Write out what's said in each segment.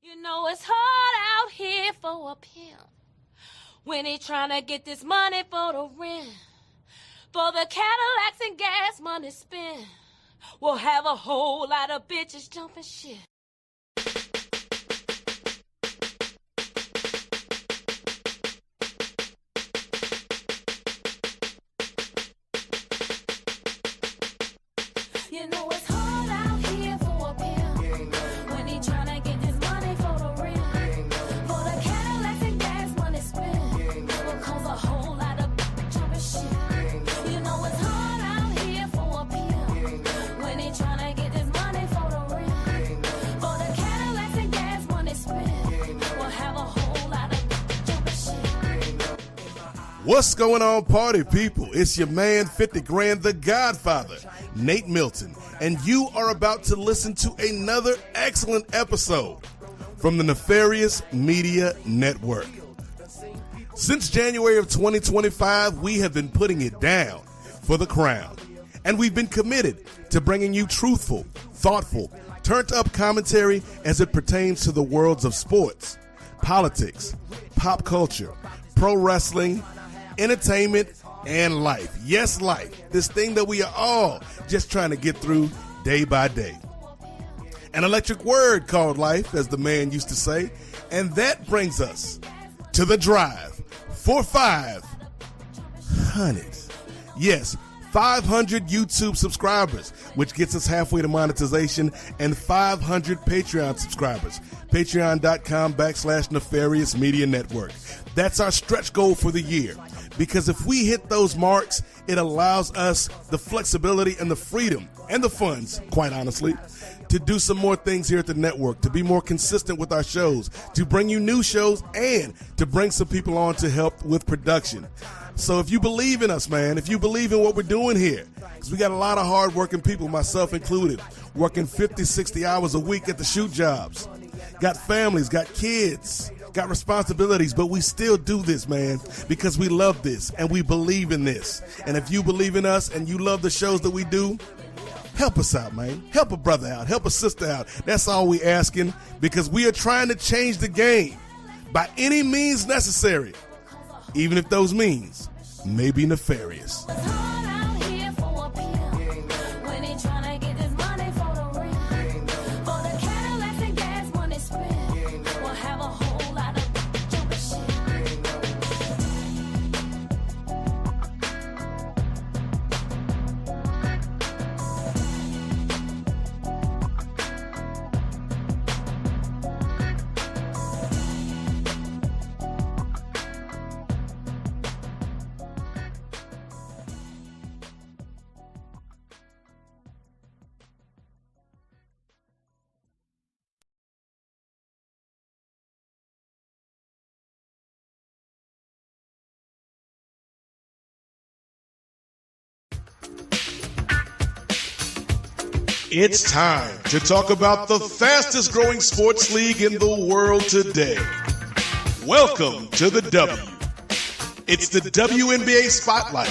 You know it's hard out here for a pimp when he tryna get this money for the rent, for the Cadillacs and gas money spent. We'll have a whole lot of bitches jumping shit. You know it's hard out here for a pimp when he tryna get this money for the rent, for the Cadillacs and gas money spent. Will cause a whole lot of jumping shit. You know it's hard out here for a pimp when he tryna get this money for the rent, for the Cadillacs and gas money spent. Will have a whole lot of jumping shit. What's going on, party people? It's your man, 50 Grand, the Godfather, Nate Milton, and you are about to listen to another excellent episode from the Nefarious Media Network. Since January of 2025, we have been putting it down for the crown, and we've been committed to bringing you truthful, thoughtful, turned-up commentary as it pertains to the worlds of sports, politics, pop culture, pro wrestling, entertainment, and life. Yes, life. This thing that we are all just trying to get through day by day. An electric word called life, as the man used to say. And that brings us to the drive for 500. Yes, 500 YouTube subscribers, which gets us halfway to monetization, and 500 Patreon subscribers. Patreon.com/Nefarious Media Network. That's our stretch goal for the year. Because if we hit those marks, it allows us the flexibility and the freedom and the funds, quite honestly, to do some more things here at the network, to be more consistent with our shows, to bring you new shows, and to bring some people on to help with production. So if you believe in us, man, if you believe in what we're doing here, because we got a lot of hardworking people, myself included, working 50, 60 hours a week at the shoot jobs, got families, got kids, got responsibilities, but we still do this, man, because we love this and we believe in this. And if you believe in us and you love the shows that we do, help us out, man. Help a brother out. Help a sister out. That's all we asking, because we are trying to change the game by any means necessary, even if those means may be nefarious. It's hard out here for a pimp when he tryna get this money for the rent, for the Cadillacs and gas money spent. We'll have a whole lot of jumping shit. It's time to talk about the fastest growing sports league in the world today. Welcome to the W. It's the WNBA Spotlight,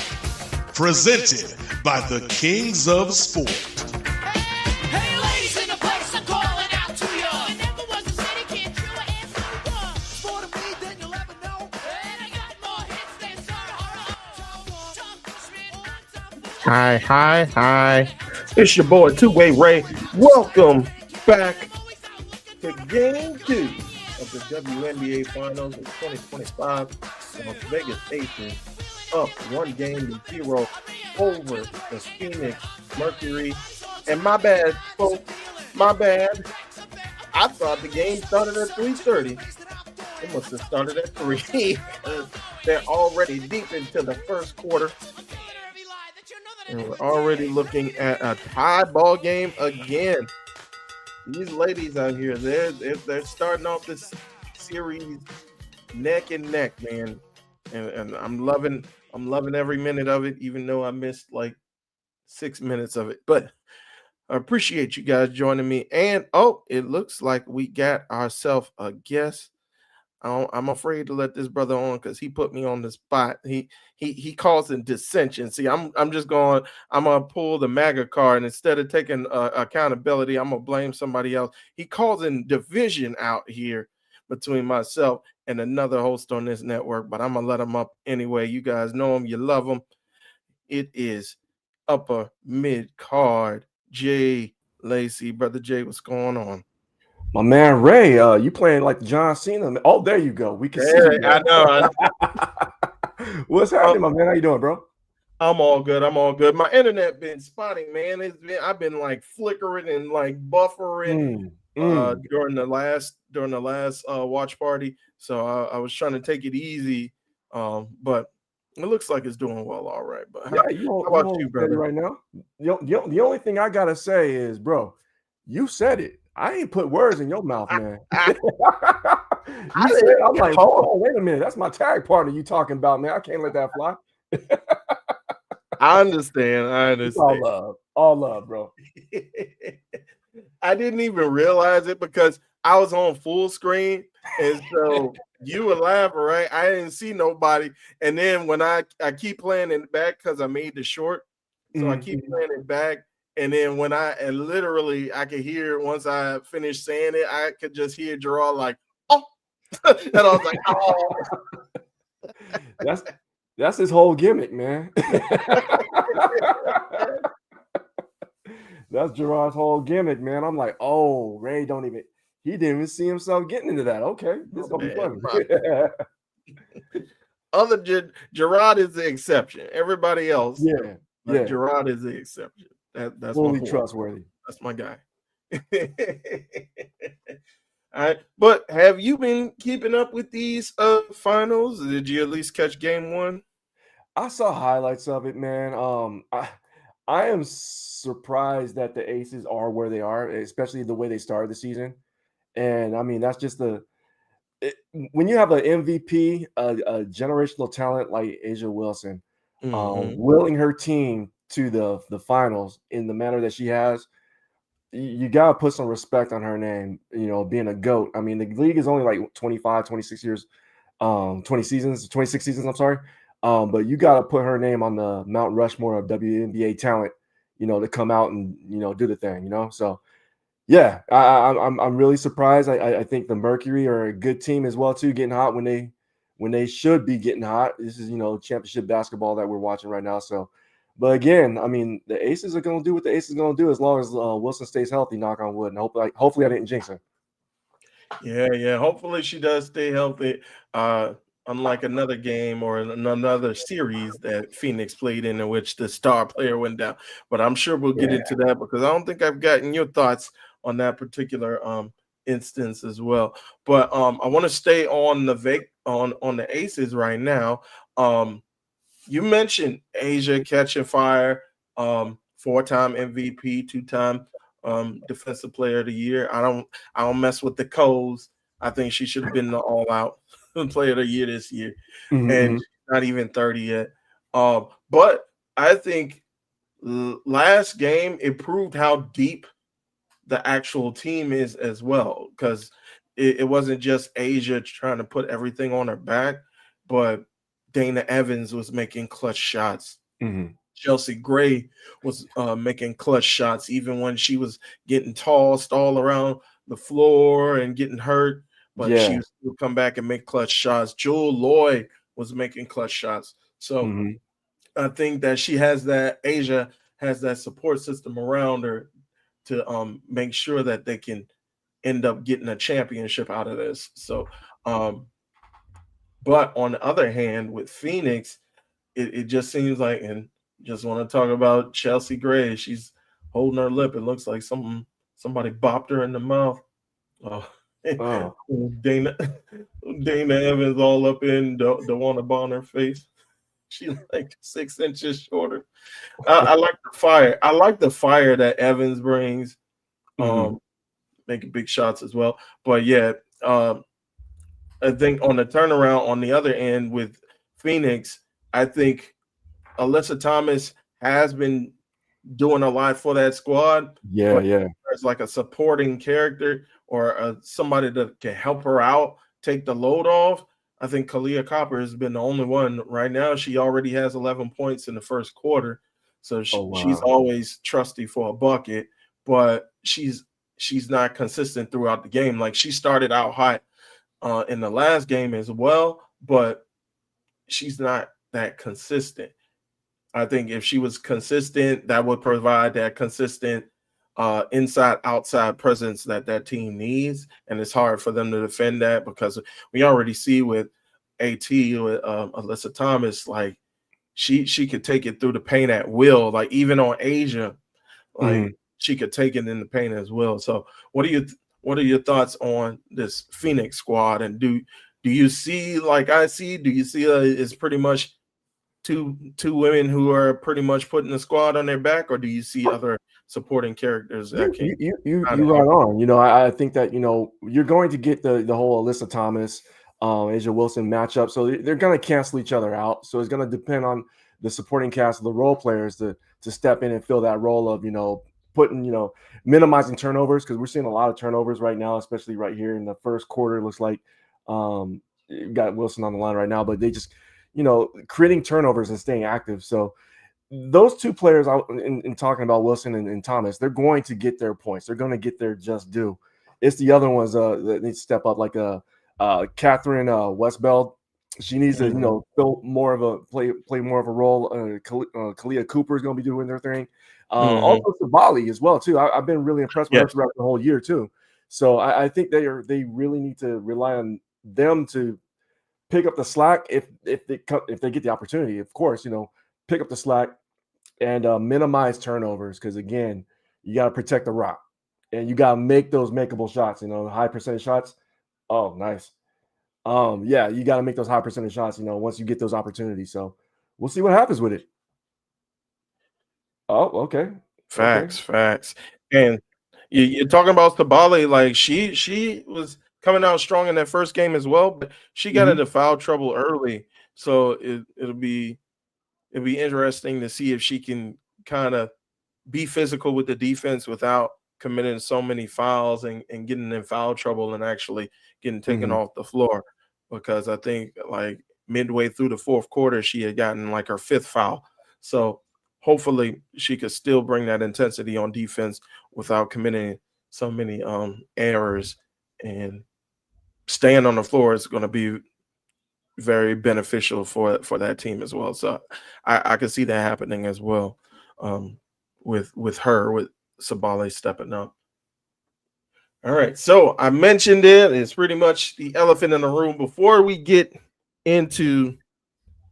presented by the Kings of Sport. Hey, ladies in the place, I'm calling out to you. Never was a city kid, you were in More to me than you'll ever know. And I got more hits than Hi. It's your boy, Two-Way Ray. Welcome back to Game 2 of the WNBA Finals of 2025. Las Vegas Aces up 1-0 over the Phoenix Mercury. And my bad, folks, my bad. I thought the game started at 3:30. It must have started at 3 because they're already deep into the first quarter. And we're already looking at a tie ball game again. These ladies out here, they're starting off this series neck and neck, man. And I'm loving every minute of it, even though I missed like 6 minutes of it. But I appreciate you guys joining me. And it looks like we got ourselves a guest. I'm afraid to let this brother on because he put me on the spot. He causing dissension. See, I'm just going. I'm gonna pull the MAGA card, and instead of taking accountability, I'm gonna blame somebody else. He causing division out here between myself and another host on this network. But I'm gonna let him up anyway. You guys know him. You love him. It is upper mid card. Jay Lacey, brother Jay, what's going on? My man Ray, you playing like John Cena. Oh, there you go. We can see you. I know. What's happening, my man? How you doing, bro? I'm all good. I'm all good. My internet been spotting, man. I've been like flickering and like buffering during the last watch party. So I was trying to take it easy, but it looks like it's doing well. All right. But how about you, brother? Right now, the only thing I gotta say is, bro, you said it. I ain't put words in your mouth, man. I'm like, oh, wait a minute. That's my tag partner you talking about, man. I can't let that fly. I understand. All love, bro. I didn't even realize it because I was on full screen. And so you were laughing, right? I didn't see nobody. And then when I keep playing it back because I made the short. So I keep playing it back. And then when I could hear once I finished saying it, I could just hear Gerard like, oh, and I was like, oh. That's his whole gimmick, man. That's Gerard's whole gimmick, man. I'm like, oh, Ray he didn't even see himself getting into that. Okay, this is gonna be funny. Gerard is the exception. Everybody else, Gerard is the exception. That's fully trustworthy. That's my guy. All right, but have you been keeping up with these finals? Did you at least catch game one? I saw highlights of it, man. I am surprised that the Aces are where they are, especially the way they started the season. And I mean, that's just when you have an MVP, a generational talent like Asia Wilson, willing her team to the finals in the manner that she has, you got to put some respect on her name, being a GOAT. I mean, the league is only like 25, 26 years, 26 seasons, I'm sorry. But you got to put her name on the Mount Rushmore of WNBA talent, to come out and, do the thing, So, yeah, I'm really surprised. I think the Mercury are a good team as well, too, getting hot when they should be getting hot. This is, championship basketball that we're watching right now. So, but again, I mean, the Aces are going to do what the Aces are going to do as long as Wilson stays healthy, knock on wood. And hopefully I didn't jinx her. Yeah. Hopefully she does stay healthy. Unlike another game or another series that Phoenix played in which the star player went down. But I'm sure we'll get into that because I don't think I've gotten your thoughts on that particular instance as well. But I want to stay on the Aces right now. You mentioned Asia catching fire, 4-time MVP, 2-time defensive player of the year. I don't mess with the codes. I think she should have been the all-out player of the year this year, and she's not even 30 yet. But I think last game it proved how deep the actual team is as well, because it wasn't just Asia trying to put everything on her back, but Dana Evans was making clutch shots. Chelsea Gray was making clutch shots even when she was getting tossed all around the floor and getting hurt, but she would still come back and make clutch shots. Jewel Lloyd was making clutch shots. So I think that Asia has that support system around her to make sure that they can end up getting a championship out of this. So but on the other hand, with Phoenix, it just seems like, and just want to talk about Chelsea Gray. She's holding her lip. It looks like somebody bopped her in the mouth. Dana Evans all up in the one upon her face. She's like 6 inches shorter. I like the fire. I like the fire that Evans brings. Making big shots as well. But yeah, I think on the turnaround on the other end with Phoenix, I think Alyssa Thomas has been doing a lot for that squad. Yeah. As like a supporting character or somebody that can help her out take the load off, I think Kalia Copper has been the only one right now. She already has 11 points in the first quarter, so Oh she's wow. always trusty for a bucket, but she's not consistent throughout the game. Like she started out hot in the last game as well, but she's not that consistent. I think if she was consistent, that would provide that consistent inside outside presence that that team needs, and it's hard for them to defend that because we already see with AT with Alyssa Thomas, like she could take it through the paint at will. Like even on Asia, like she could take it in the paint as well. So what are your thoughts on this Phoenix squad? And do you see like I see? Do you see it's pretty much two women who are pretty much putting the squad on their back, or do you see other supporting characters that can You right on. You know, I think that you're going to get the whole Alyssa Thomas, Asia Wilson matchup. So they're going to cancel each other out. So it's going to depend on the supporting cast of the role players to step in and fill that role of putting minimizing turnovers, because we're seeing a lot of turnovers right now, especially right here in the first quarter. It looks like you got Wilson on the line right now, but they just creating turnovers and staying active. So those two players in talking about Wilson and Thomas, they're going to get their points. They're going to get their just due. It's the other ones that need to step up, like Catherine Westbeld. She needs to fill more of a play more of a role. Kalia Cooper is going to be doing their thing. Also Sabali as well too. I've been really impressed with her throughout the whole year too. So I think they really need to rely on them to pick up the slack if they get the opportunity, of course, pick up the slack and minimize turnovers, because again, you got to protect the rock and you got to make those makeable shots, high percentage shots. Oh, nice. Yeah, you got to make those high percentage shots, once you get those opportunities. So we'll see what happens with it. Oh, okay. Facts. And you're talking about Sabali, like she was coming out strong in that first game as well, but she got into foul trouble early. So it'll be interesting to see if she can kind of be physical with the defense without committing so many fouls and getting in foul trouble and actually getting taken off the floor. Because I think like midway through the fourth quarter, she had gotten like her fifth foul. So hopefully she could still bring that intensity on defense without committing so many errors, and staying on the floor is going to be very beneficial for that team as well. So I could see that happening as well, with Sabali stepping up. All right, so I mentioned it. It's pretty much the elephant in the room. Before we get into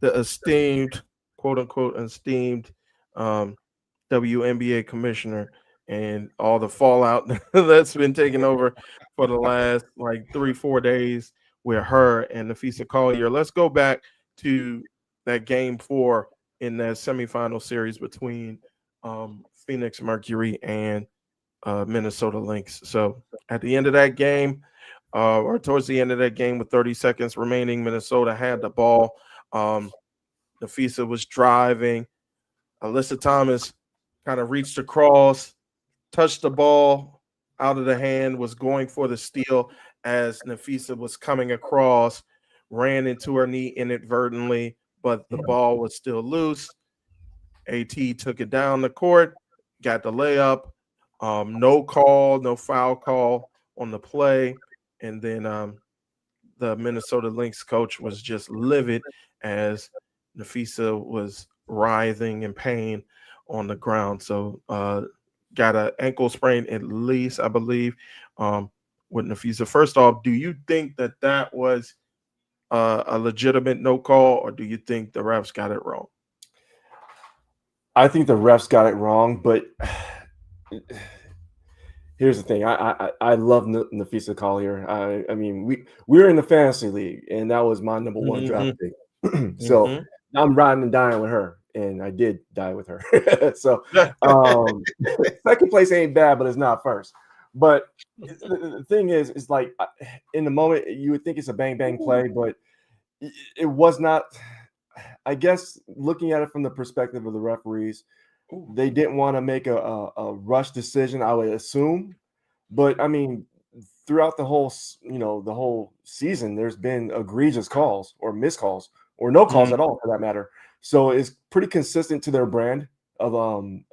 the esteemed, quote unquote, esteemed WNBA commissioner and all the fallout that's been taken over for the last like 3-4 days with her and Nafisa Collier, let's go back to that game 4 in that semifinal series between Phoenix Mercury and Minnesota Lynx. So at the end of that game, or towards the end of that game with 30 seconds remaining, Minnesota had the ball. Nafisa was driving. Alyssa Thomas kind of reached across, touched the ball out of the hand, was going for the steal as Nafisa was coming across, ran into her knee inadvertently, but the ball was still loose. AT took it down the court, got the layup. No foul call on the play. And then the Minnesota Lynx coach was just livid as Nafisa was writhing in pain on the ground. So got an ankle sprain at least, I believe, with Nafisa. First off, do you think that was a legitimate no call, or do you think the refs got it wrong? I think the refs got it wrong, but here's the thing. I love Nafisa Collier. I mean, we were in the fantasy league, and that was my number one draft pick. So I'm riding and dying with her, and I did die with her. So second place ain't bad, but it's not first. But the thing is like in the moment you would think it's a bang bang play, but it was not. I guess looking at it from the perspective of the referees, they didn't want to make a rush decision, I would assume. But I mean, throughout the whole the whole season, there's been egregious calls or missed calls or no calls at all for that matter. So it's pretty consistent to their brand of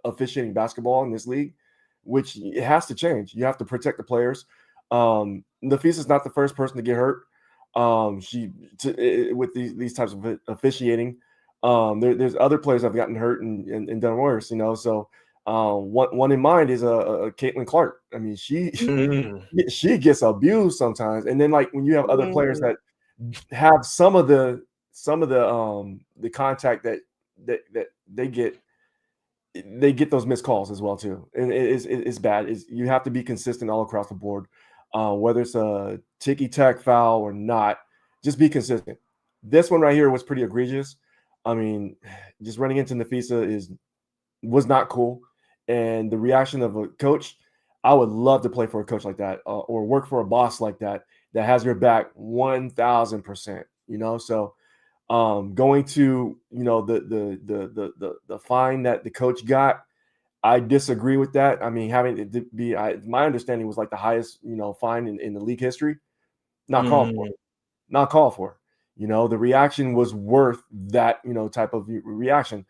officiating basketball in this league, which it has to change. You have to protect the players. Nafisa's not the first person to get hurt. With these types of officiating, there's other players that have gotten hurt and done worse. So one in mind is a Caitlin Clark. I mean, she gets abused sometimes, and then like when you have other players that have some of the contact that they get those missed calls as well too, and it's bad. You have to be consistent all across the board, whether it's a ticky-tack foul or not. Just be consistent. This one right here was pretty egregious. I mean, just running into Nafisa was not cool, and the reaction of a coach. I would love to play for a coach like that, or work for a boss like that has your back 1,000%. So going to the fine that the coach got, I disagree with that. I mean, having it to be, my understanding was like the highest fine in the league history. Not called for. Not called for. The reaction was worth that type of reaction.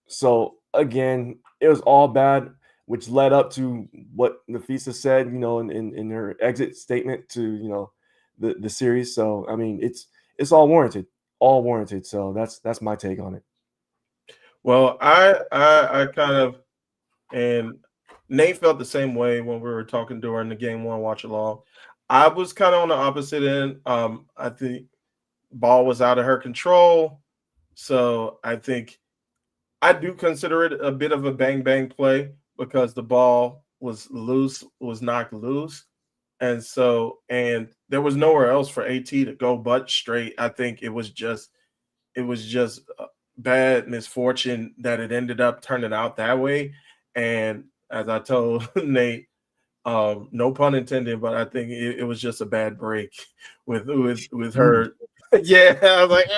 So again, it was all bad, which led up to what Nafisa said, in her exit statement to the series. So I mean, it's all warranted. So that's my take on it. Well, I kind of, and Nate felt the same way when we were talking during the game one watch along. I was kind of on the opposite end. I think ball was out of her control, so I think I do consider it a bit of a bang bang play because the ball was knocked loose, and there was nowhere else for AT to go but straight. I think it was just bad misfortune that it ended up turning out that way. And as I told Nate, no pun intended, but I think it was just a bad break with her. Yeah, I was like,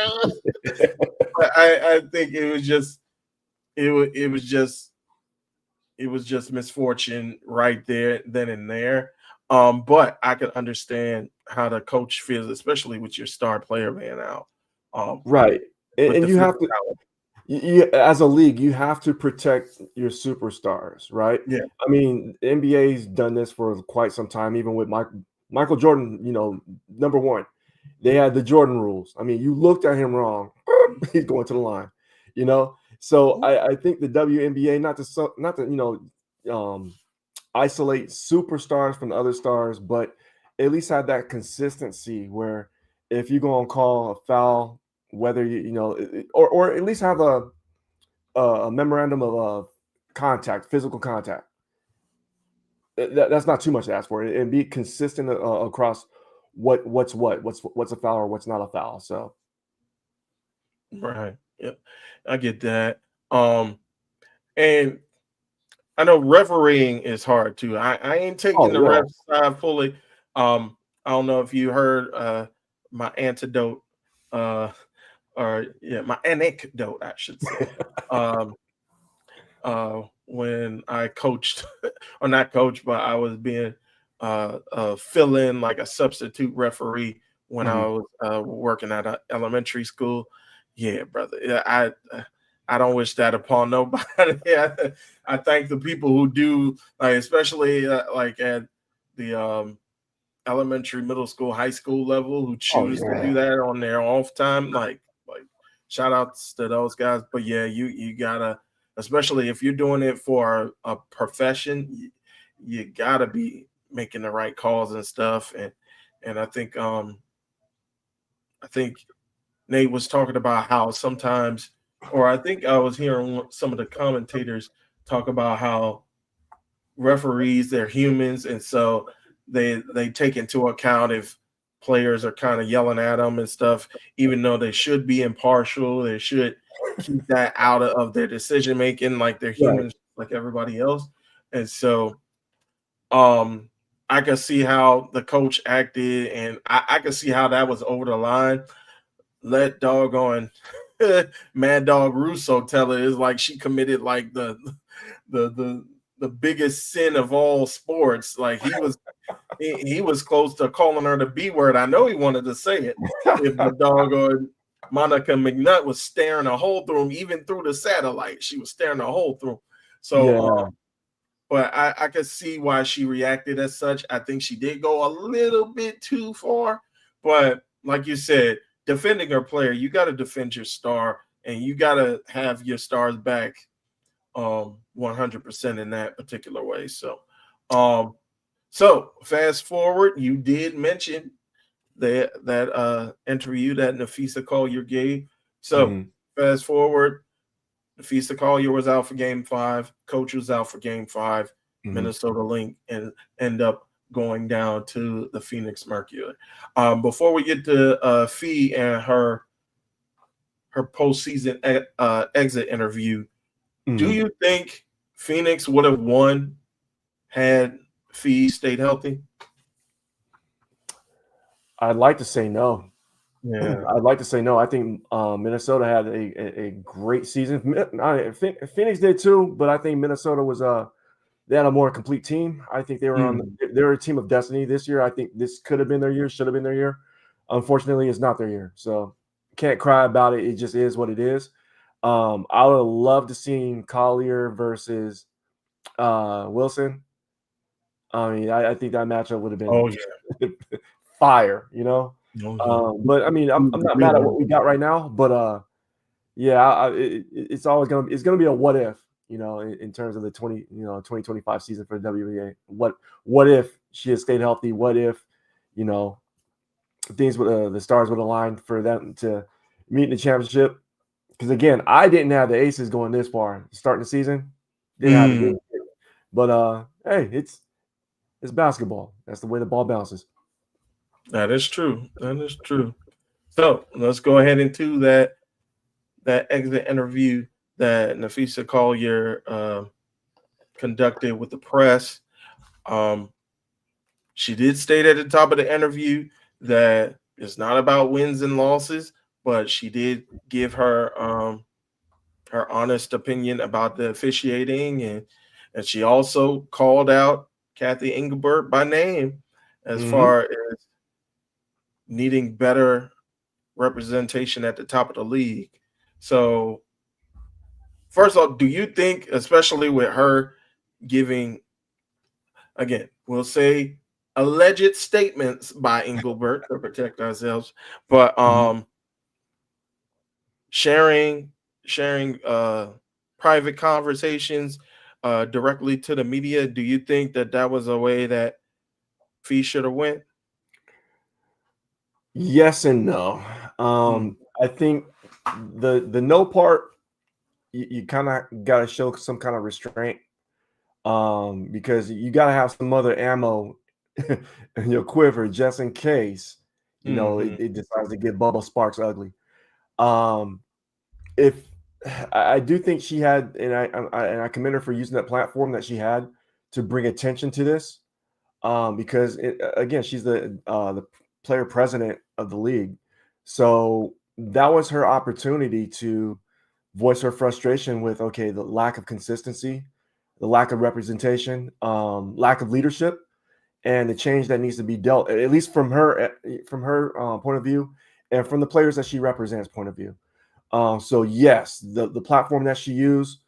I think it was just misfortune right there, then and there. But I could understand how the coach feels, especially with your star player being out. Right, and you have to. As a league, you have to protect your superstars, right? Yeah. I mean, the NBA's done this for quite some time, even with Michael Jordan, number one. They had the Jordan rules. I mean, you looked at him wrong, he's going to the line, So I think the WNBA, not to isolate superstars from the other stars, but at least have that consistency where if you're going to call a foul, whether or at least have a memorandum of contact, physical contact. That's not too much to ask for, and be consistent across what's a foul or what's not a foul. So, right, yep, I get that. And I know refereeing is hard too. I ain't taking the ref side fully. I don't know if you heard my antidote. My anecdote, I should say. When I coached, or not coached, but I was being fill in like a substitute referee when I was working at an elementary school. Yeah, brother. Yeah, I don't wish that upon nobody. I thank the people who do, like, especially like at the elementary, middle school, high school level, who choose to do that on their off time. Like shout outs to those guys. But yeah, you gotta, especially if you're doing it for a profession, you gotta be making the right calls and stuff. And I think Nate was talking about how sometimes, or I think I was hearing some of the commentators talk about how referees, they're humans, and so they take into account if players are kind of yelling at them and stuff, even though they should be impartial. They should keep that out of their decision making, like they're humans, like everybody else. And so I can see how the coach acted, and I can see how that was over the line. Let doggone Mad Dog Russo tell it is like she committed like the biggest sin of all sports. Like he was close to calling her the B word. I know he wanted to say it. If the doggone Monica McNutt was staring a hole through him, even through the satellite, she was staring a hole through him. So, Yeah. but I could see why she reacted as such. I think she did go a little bit too far. But like you said, defending her player, you got to defend your star, and you got to have your stars back 100% in that particular way. So, fast forward, you did mention that interview that Nafisa Collier gave. So fast forward, Nafisa Collier was out for Game 5. Coach was out for Game 5. Minnesota Lynx and end up going down to the Phoenix Mercury. Before we get to Fee and her postseason exit interview, do you think Phoenix would have won had Fee stayed healthy? I'd like to say no. Yeah. I'd like to say no. I think Minnesota had a great season. Phoenix did too, but I think Minnesota was they had a more complete team. I think they were they were a team of destiny this year. I think this could have been their year, should have been their year. Unfortunately, it's not their year. So can't cry about it. It just is what it is. I would have loved to see Collier versus Wilson. I mean, I think that matchup would have been fire, you know. But I mean, I'm not mad at what we got right now. But yeah, it's always gonna be a what if, you know, in terms of the 2025 season for the WNBA. What if she had stayed healthy? What if, you know, things with the stars would align for them to meet in the championship? Because again, I didn't have the Aces going this far starting the season. Didn't have it. But hey, it's basketball. That's the way the ball bounces. That is true. That is true. So let's go ahead into that exit interview that Nafisa Collier conducted with the press. She did state at the top of the interview that it's not about wins and losses, but she did give her her honest opinion about the officiating, and she also called out Kathy Engelbert by name as far as needing better representation at the top of the league. So, first of all, do you think, especially with her giving, again, we'll say alleged statements by Engelbert to protect ourselves, but sharing private conversations directly to the media, do you think that was a way that Fee should have went? Yes and no. I think the no part, you kind of got to show some kind of restraint, because you got to have some other ammo in your quiver just in case, you know, it decides to get Bubba Sparks ugly. If I do think she had, and I commend her for using that platform that she had to bring attention to this, because again, she's the player president of the league, so that was her opportunity to voice her frustration with the lack of consistency, the lack of representation, lack of leadership, and the change that needs to be dealt, at least from her point of view, and from the players that she represents point of view. So yes, the platform that she used,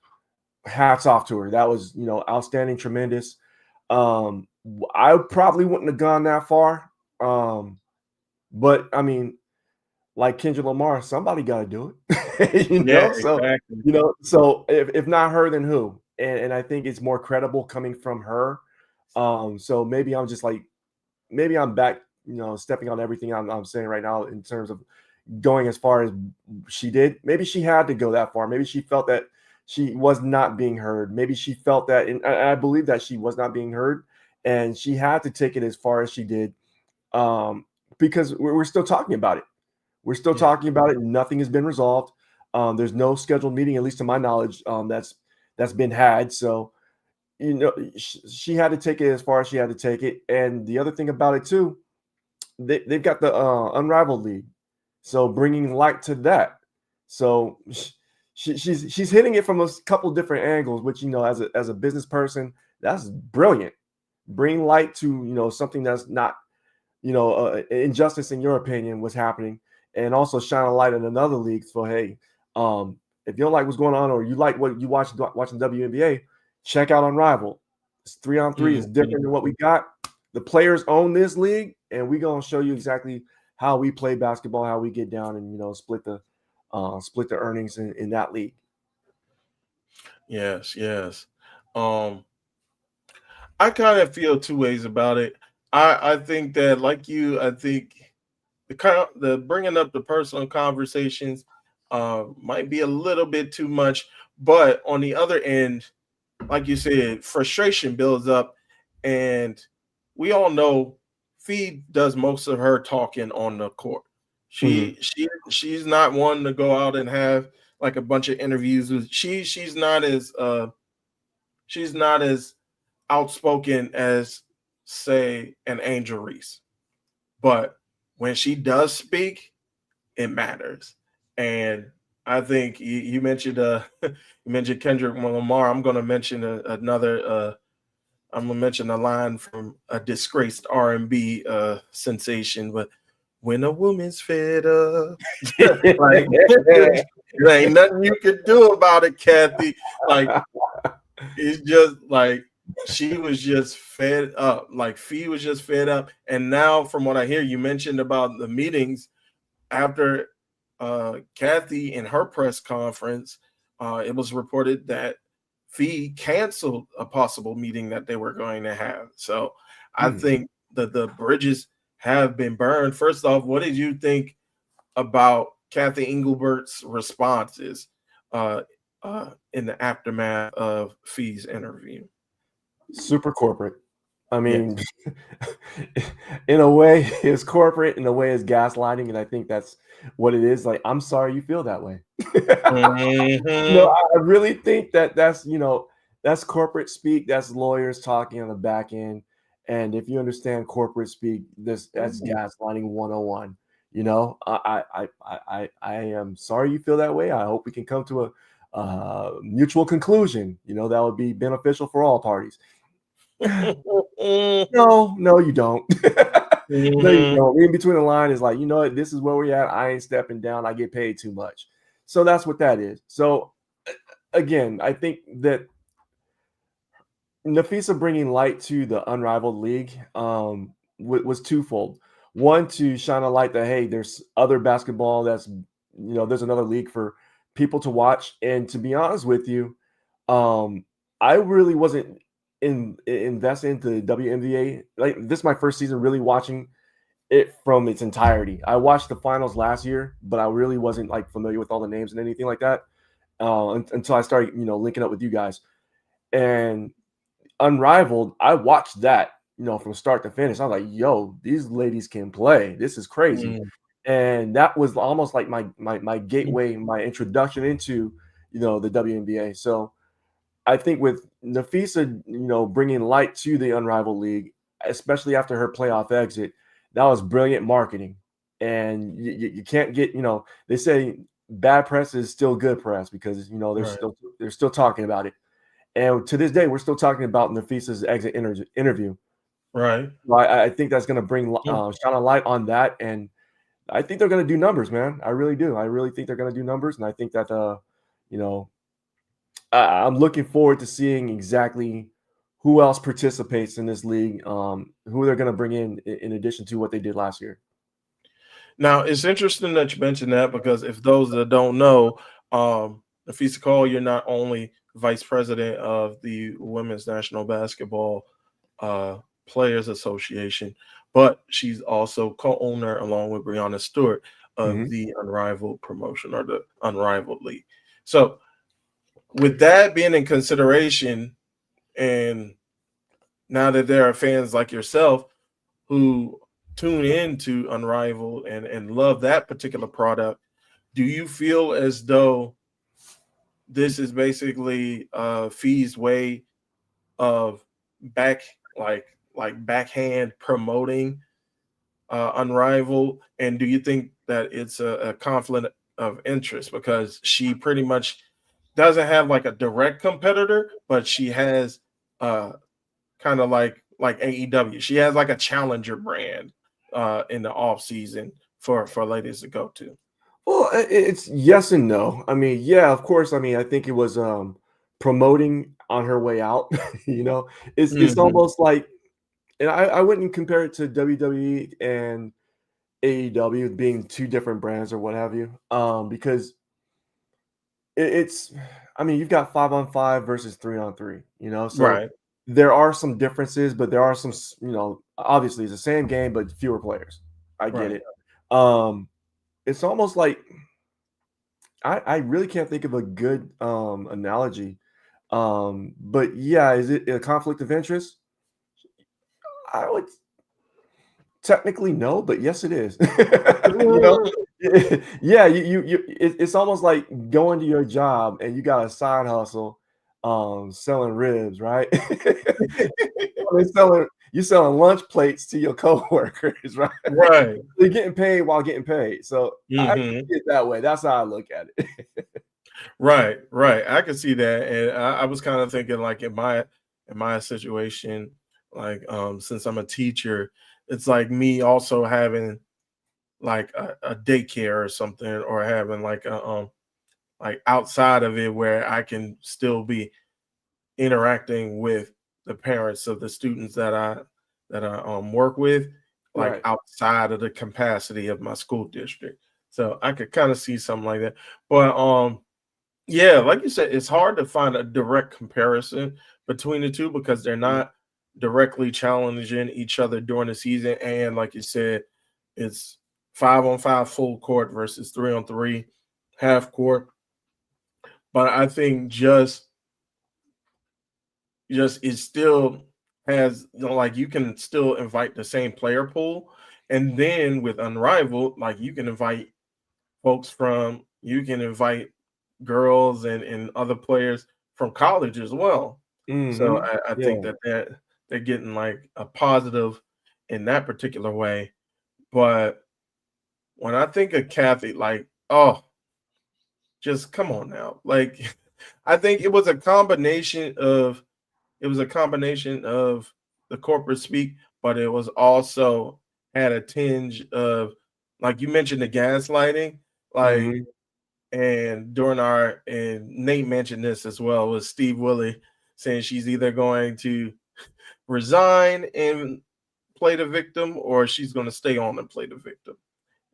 hats off to her. That was, you know, outstanding, tremendous. I probably wouldn't have gone that far. But I mean, like Kendrick Lamar, somebody got to do it. You know, so exactly. you know, so if not her, then who? And I think it's more credible coming from her. So maybe I'm just like, maybe I'm back, you know, stepping on everything I'm saying right now in terms of going as far as she did. Maybe she had to go that far. Maybe she felt that she was not being heard. Maybe she felt that, and I believe that she was not being heard, and she had to take it as far as she did, because we're still talking about it. We're still talking about it. Nothing has been resolved. There's no scheduled meeting, at least to my knowledge, that's been had. So, you know, she had to take it as far as she had to take it. And the other thing about it too, they've got the Unrivaled League, so bringing light to that. So she's hitting it from a couple different angles, which, you know, as a business person, that's brilliant. bring light to something that's not injustice in your opinion was happening, and also shine a light in another league. So hey, if you don't like what's going on, or you like what you watching WNBA, check out Unrivaled. It's 3-on-3. It's different than what we got. The players own this league, and we're gonna show you exactly how we play basketball, how we get down, and split the earnings in that league. Yes. I kind of feel two ways about it. I think that, like you, I think the bringing up the personal conversations might be a little bit too much, but on the other end, like you said, frustration builds up, and we all know Fee does most of her talking on the court. She's not one to go out and have like a bunch of interviews with. She's not as outspoken as, say, an Angel Reese, but when she does speak, it matters. And I think you mentioned you mentioned Kendrick Lamar. I'm going to mention another. I'm going to mention a line from a disgraced R&B sensation, but when a woman's fed up, like there ain't nothing you can do about it, Kathy. Like, it's just like she was just fed up. Like Fee was just fed up. And now, from what I hear, you mentioned about the meetings after Kathy in her press conference, it was reported that Fee canceled a possible meeting that they were going to have. So I think that the bridges have been burned. First off, what did you think about Kathy Englebert's responses in the aftermath of Fee's interview? Super corporate. I mean, in a way, it's corporate. In a way, it's gaslighting, and I think that's what it is. Like, I'm sorry you feel that way. No, I really think that's corporate speak. That's lawyers talking on the back end. And if you understand corporate speak, that's gaslighting 101. I am sorry you feel that way. I hope we can come to a mutual conclusion. That would be beneficial for all parties. No, you don't. No, you don't. In between the line is like, this is where we're at. I ain't stepping down. I get paid too much. So that's what that is. So again, I think that Nafisa bringing light to the Unrivaled League was twofold. One, to shine a light that, hey, there's other basketball that's, there's another league for people to watch. And to be honest with you, I really wasn't invested into the WNBA. Like, this is my first season really watching it from its entirety. I watched the finals last year, but I really wasn't like familiar with all the names and anything like that until I started, linking up with you guys. And Unrivaled, I watched that, from start to finish. I was like, yo, these ladies can play. This is crazy. And that was almost like my gateway, my introduction into, the WNBA. So I think with Nafisa, bringing light to the Unrivaled League, especially after her playoff exit, that was brilliant marketing. And you can't get, they say bad press is still good press because, they're still talking about it. And to this day, we're still talking about Nafisa's exit interview. Right. I think that's going to bring shine a light on that. And I think they're going to do numbers, man. I really do. I really think they're going to do numbers. And I think that, I'm looking forward to seeing exactly who else participates in this league, who they're going to bring in addition to what they did last year. Now, it's interesting that you mentioned that because if those that don't know, Nafisa Cole, you're not only vice president of the Women's National Basketball Players Association, but she's also co-owner, along with Brianna Stewart, of the Unrivaled promotion, or the Unrivaled League. So with that being in consideration, and now that there are fans like yourself who tune in to Unrivaled and love that particular product, do you feel as though this is basically Fee's way of backhand promoting Unrivaled? And do you think that it's a conflict of interest because she pretty much doesn't have like a direct competitor, but she has kind of like like AEW. She has like a challenger brand in the off season for ladies to go to. Well, it's yes and no. I mean, yeah, of course. I mean, I think it was promoting on her way out. You know, it's Mhm. almost like, and I wouldn't compare it to WWE and AEW being two different brands or what have you, because it's, I mean, you've got 5-on-5 versus 3-on-3, you know, so Right, there are some differences, but there are some, obviously it's the same game, but fewer players. I get right. it. It's almost like I really can't think of a good analogy. But yeah, is it a conflict of interest? I would technically no, but yes, it is. You know, yeah, it's almost like going to your job and you got a side hustle, selling ribs, right? You selling lunch plates to your coworkers, right? Right. You're getting paid while getting paid. So I Mhm. see it that way. That's how I look at it. Right, right. I can see that, and I was kind of thinking like in my situation, like since I'm a teacher, it's like me also having like a daycare or something, or having like outside of it where I can still be interacting with the parents of the students that I work with, like Right. outside of the capacity of my school district. So I could kind of see something like that, but yeah, like you said, it's hard to find a direct comparison between the two because they're Mhm. not directly challenging each other during the season. And like you said, it's 5-on-5 full court versus 3-on-3 half court. But I think just it still has, like you can still invite the same player pool. And then with Unrivaled, like you can invite you can invite girls and other players from college as well. So Mhm. I think Yeah. that they're getting like a positive in that particular way. But when I think of Kathy, like, oh, just come on now. Like I think it was a combination of the corporate speak, but it was also had a tinge of, like you mentioned, the gaslighting. Like, Mhm. and during our, and Nate mentioned this as well, was Steve Willie saying she's either going to resign and play the victim or she's going to stay on and play the victim.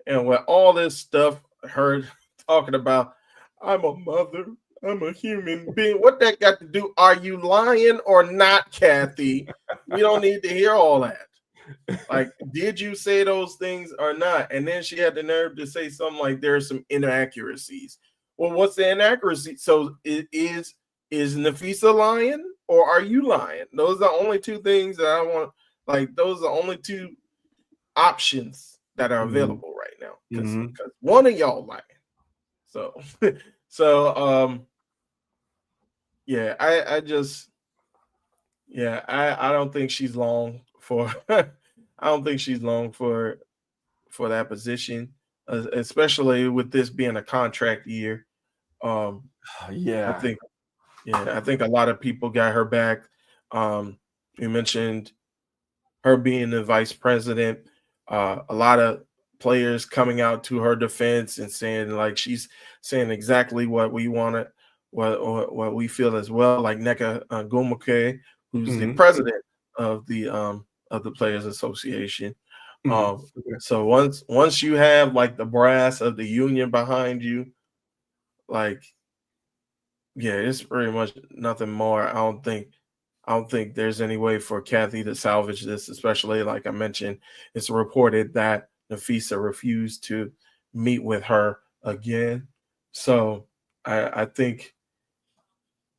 And with all this stuff, her talking about, I'm a mother, I'm a human being. What that got to do? Are you lying or not, Kathy? We don't need to hear all that. Like, did you say those things or not? And then she had the nerve to say something like there's some inaccuracies. Well, what's the inaccuracy? So it is Nafisa lying or are you lying? Those are the only two things that I want. Like, those are the only two options that are Mhm. available right now. Because Mhm. one of y'all lying. So so yeah, I just, yeah, I don't think she's long for I don't think she's long for that position, especially with this being a contract year. Um, I Yeah. think, yeah, I think a lot of people got her back. You mentioned her being the vice president. A lot of players coming out to her defense and saying like she's saying exactly what we wanted, what we feel as well. Like Neka Gumuke, who's the Mhm. president of the Players Association. Mhm. Um, Okay. so once you have like the brass of the union behind you, like, yeah, it's pretty much nothing more. I don't think there's any way for Kathy to salvage this, especially like I mentioned, it's reported that Nafisa refused to meet with her again. So I I think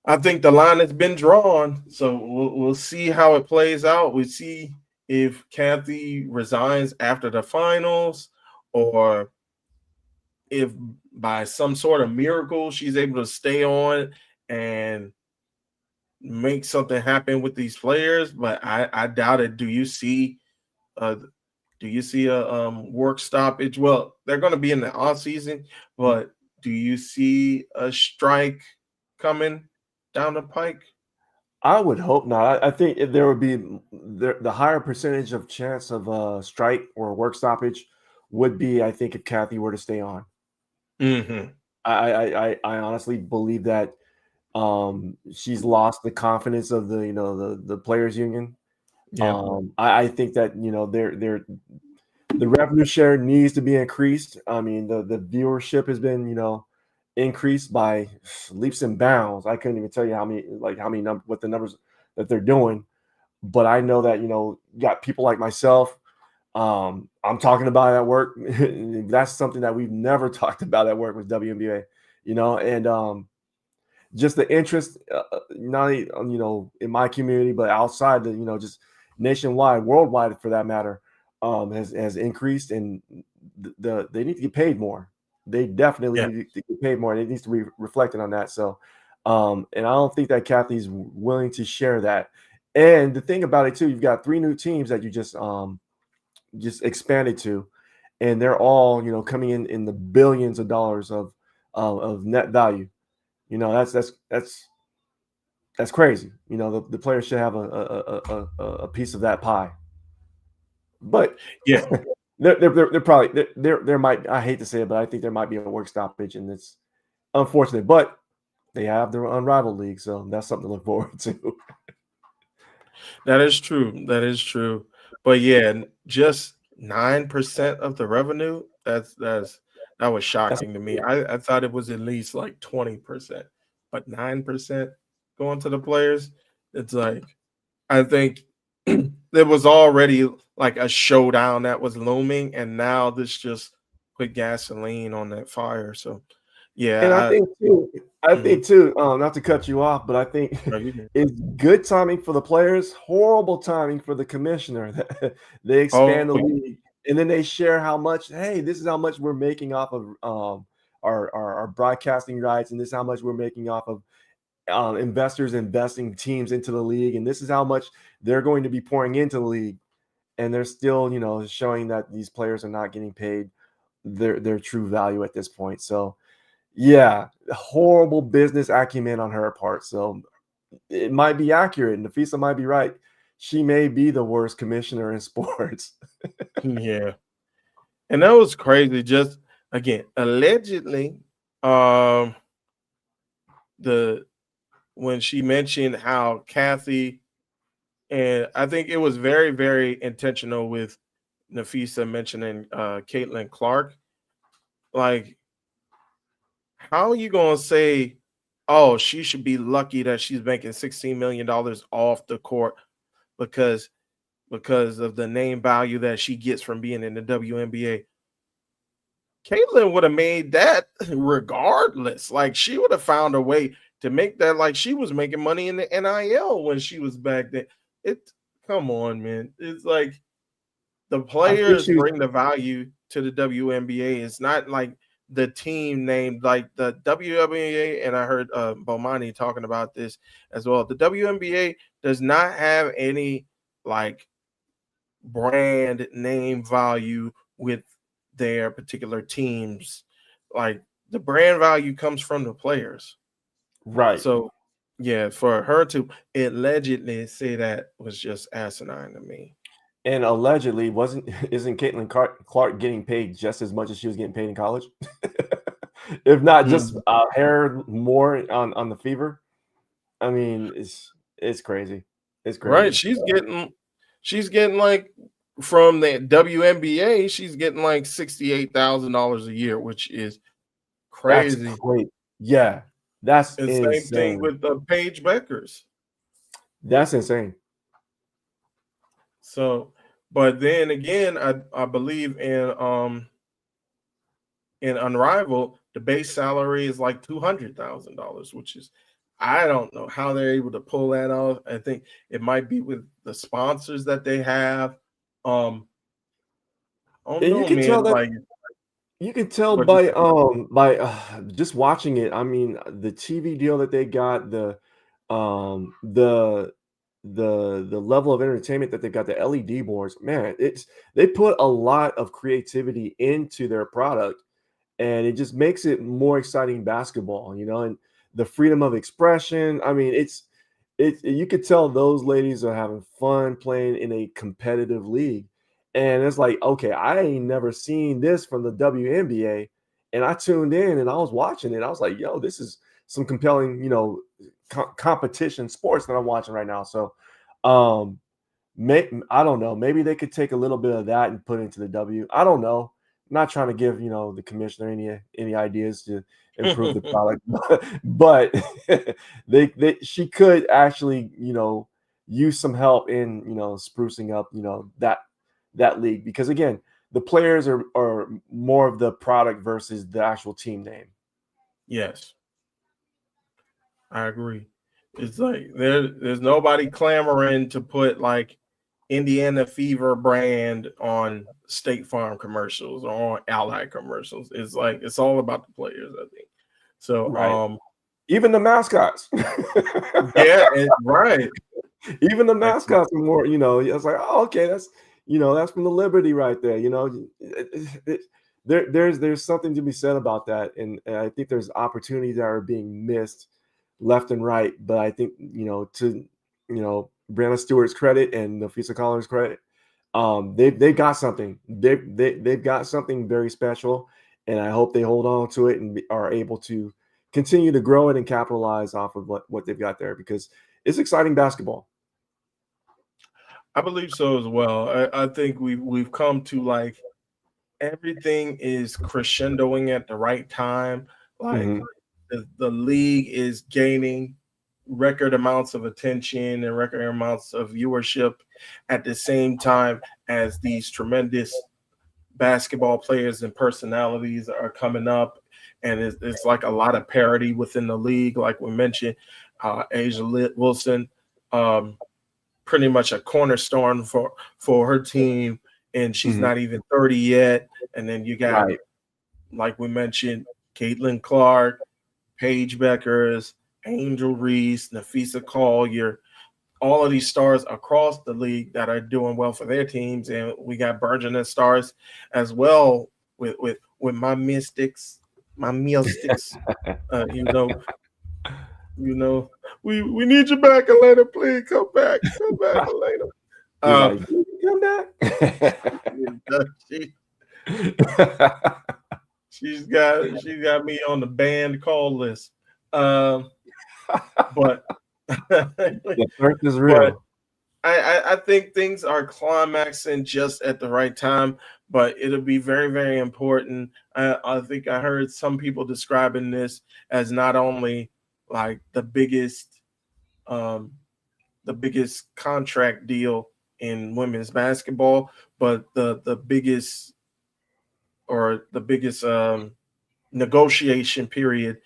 the line has been drawn. So we'll see how it plays out. We see if Kathy resigns after the finals, or if by some sort of miracle she's able to stay on and make something happen with these players. But I doubt it. Uh do you see a work stoppage? Well, they're going to be in the off season, but do you see a strike coming down the pike? I would hope not. I think there would be the higher percentage of chance of strike or work stoppage would be, I think, if Kathy were to stay on. Mm-hmm. I honestly believe that she's lost the confidence of the players union. Yeah. I think that the revenue share needs to be increased. I mean, the viewership has been increased by leaps and bounds. I couldn't even tell you what the numbers that they're doing, but I know that you got people like myself. I'm talking about it at work. That's something that we've never talked about at work with WNBA, and just the interest, not only, in my community, but outside just nationwide, worldwide for that matter, has increased, and they need to get paid more. They definitely Yeah. need to get paid more, and it needs to be reflected on that. So, and I don't think that Kathy's willing to share that. And the thing about it too, you've got 3 new teams that you just expanded to, and they're all coming in the billions of dollars of net value. That's crazy. The players should have a piece of that pie. But Yeah. they're probably there might, I hate to say it, but I think there might be a work stoppage, and it's unfortunate. But they have their unrivaled league, so that's something to look forward to. That is true. That is true. But yeah, just 9% of the revenue. That was That's shocking to me. I thought it was at least like 20%, but 9% going to the players. It's like I think there was already like a showdown that was looming, and now this just put gasoline on that fire. So And I yeah, think too, mhm. not to cut you off, but I think No, you did. it's good timing for the players, horrible timing for the commissioner. They expand the Oh league, and then they share how much. Hey, this is how much we're making off of our broadcasting rights, and this is how much we're making off of investors investing teams into the league, and this is how much they're going to be pouring into the league. And they're still, showing that these players are not getting paid their true value at this point. So yeah, horrible business acumen on her part. So it might be accurate, and Nafisa might be right. She may be the worst commissioner in sports. yeah. And that was crazy. Just again, allegedly, um, the when she mentioned how Kathy, and I think it was very, very intentional with Nafisa mentioning Caitlin Clark. Like, how are you gonna say, oh, she should be lucky that she's making $16 million off the court because of the name value that she gets from being in the WNBA? Caitlyn would have made that regardless. Like she would have found a way to make that like she was making money in the NIL when she was back then. It come on, man. It's like the I think players she was bring the value to the WNBA. It's not like the team named like the WNBA, and I heard Bomani talking about this as well. The WNBA does not have any like brand name value with their particular teams. Like the brand value comes from the players. right. So yeah, for her to allegedly say that was just asinine to me. And allegedly, wasn't isn't Caitlin Clark getting paid just as much as she was getting paid in college? If not just Mhm. a hair more on the Fever. I mean, it's crazy. It's Right. crazy. She's getting like from the WNBA, she's getting like $68,000 a year, which is That's crazy. great. Yeah, that's And same thing insane. with Paige Beckers. That's insane. So, but then again, I believe in Unrivaled, the base salary is like $200,000, which is I don't know how they're able to pull that off. I think it might be with the sponsors that they have. Um, I don't And you know, can tell man. that Like you can tell what you by say. just watching it. I mean, the TV deal that they got, um the the level of entertainment that they got, the LED boards, man, they put a lot of creativity into their product, and it just makes it more exciting basketball, and the freedom of expression. I mean, you could tell those ladies are having fun playing in a competitive league. And it's like, okay, I ain't never seen this from the WNBA. And I tuned in and I was watching it. I was like, yo, this is some compelling, competition sports that I'm watching right now. So, um, I don't know. Maybe they could take a little bit of that and put it into the W. I don't know. I'm not trying to give the commissioner any ideas to improve the product, but she could actually use some help in sprucing up that league, because again, the players are more of the product versus the actual team name. Yes, I agree. It's like there's nobody clamoring to put like Indiana Fever brand on State Farm commercials or on Ally commercials. It's like it's all about the players, I think. So Right. Even the mascots. yeah, right. Even the mascots are more, it's like, oh, okay, that's from the Liberty right there. There's something to be said about that. And I think there's opportunities that are being missed left and right. But I think, to, Brianna Stewart's credit and Nafisa Collins' credit, they've got something. They've got something very special. And I hope they hold on to it and are able to continue to grow it and capitalize off of what they've got there, because it's exciting basketball. I believe so as well. I think we've come to like everything is crescendoing at the right time. Like Mhm. the league is gaining record amounts of attention and record amounts of viewership at the same time as these tremendous basketball players and personalities are coming up. And it's like a lot of parity within the league. Like we mentioned, Asia Wilson, pretty much a cornerstone for her team, and she's Mhm. not even 30 yet. And then you got, Right. like we mentioned, Caitlin Clark, Paige Beckers, Angel Reese, Nafisa Collier, all of these stars across the league that are doing well for their teams. And we got burgeoning stars as well with my Mystics, my Mystics. You know, we need you back, Elena. Please come back, Elena. He's like, come back. She, she's got me on the banned call list. But The thirst is but real. I think things are climaxing just at the right time, but it'll be very, very important. I think I heard some people describing this as not only like um, the biggest contract deal in women's basketball, but the biggest negotiation period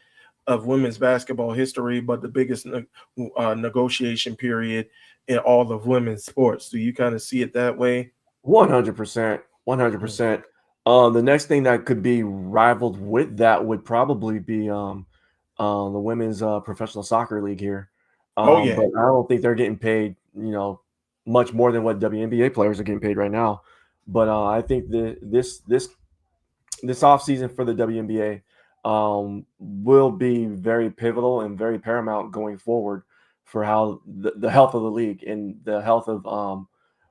of women's basketball history, but the biggest negotiation period in all of women's sports. Do you kind of see it that way? 100%. 100%. The next thing that could be rivaled with that would probably be the women's professional soccer league here. Oh yeah. But I don't think they're getting paid, much more than what WNBA players are getting paid right now. But I think this offseason for the WNBA will be very pivotal and very paramount going forward for how the health of the league and the health of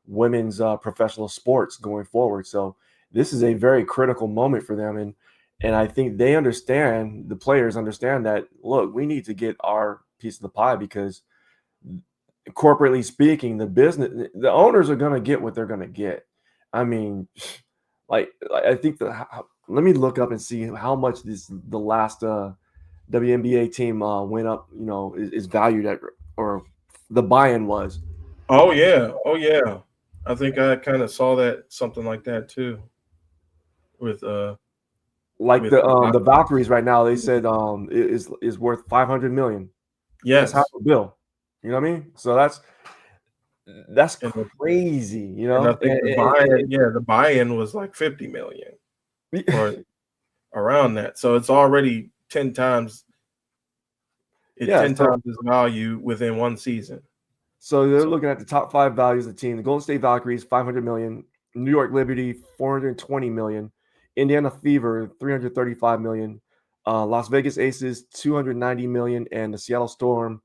women's professional sports going forward. So this is a very critical moment for them. And I think the players understand that, look, we need to get our piece of the pie, because corporately speaking, the owners are going to get what they're going to get. I mean, like I think let me look up and see how much the last WNBA team went up, is valued at, or the buy-in was. Oh yeah. Oh yeah. I think I kind of saw that something like that too. With Like with the Valkyries right now, they said is worth 500 million. That's half yes, a bill. You know what I mean? So that's and crazy, I think the buy-in was like 50 million or around that. So it's already 10 times yeah. So its value within one season. So they're So looking at the top five values of the team. The Golden State Valkyries, 500 million. New York Liberty, 420 million. Indiana Fever, 335 million. Las Vegas Aces, 290 million. And the Seattle Storm,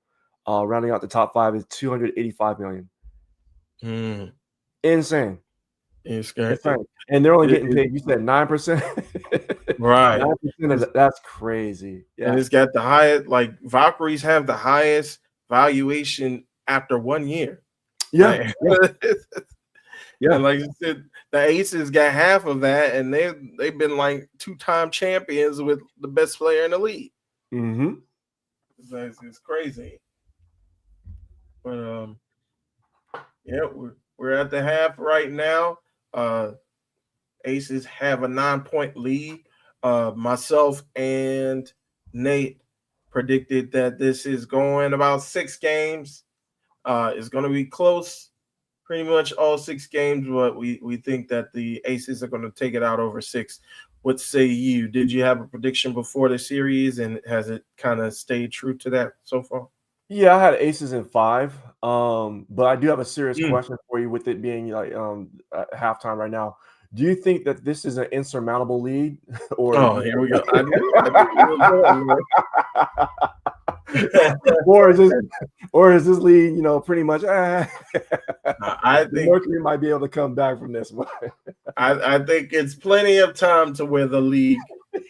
Rounding out the top 5 is $285 million. Mm. Insane. It's Insane. And they're only It- getting it- paid, you said 9%? Right. 9% of that, that's crazy. And Yeah. it's got the highest, like Valkyries have the highest valuation after 1 year. Yeah. Like, Yeah. And like you said, the Aces got half of that, and they've been like 2-time champions with the best player in the league. Mm-hmm. It's crazy. But yeah, we're at the half right now. Aces have a 9-point lead. Myself and Nate predicted that this is going about 6 games. It's going to be close, pretty much all 6 games, but we think that the Aces are going to take it out over 6. What say you? Did you have a prediction before the series, and has it kind of stayed true to that so far? Yeah, I had Aces in 5. But I do have a serious Mm. question for you with it being like at halftime right now. Do you think that this is an insurmountable lead? Or Oh, here we go. I knew you were going, or is this league, pretty much I the think Mercury might be able to come back from this one. I think it's plenty of time to where the lead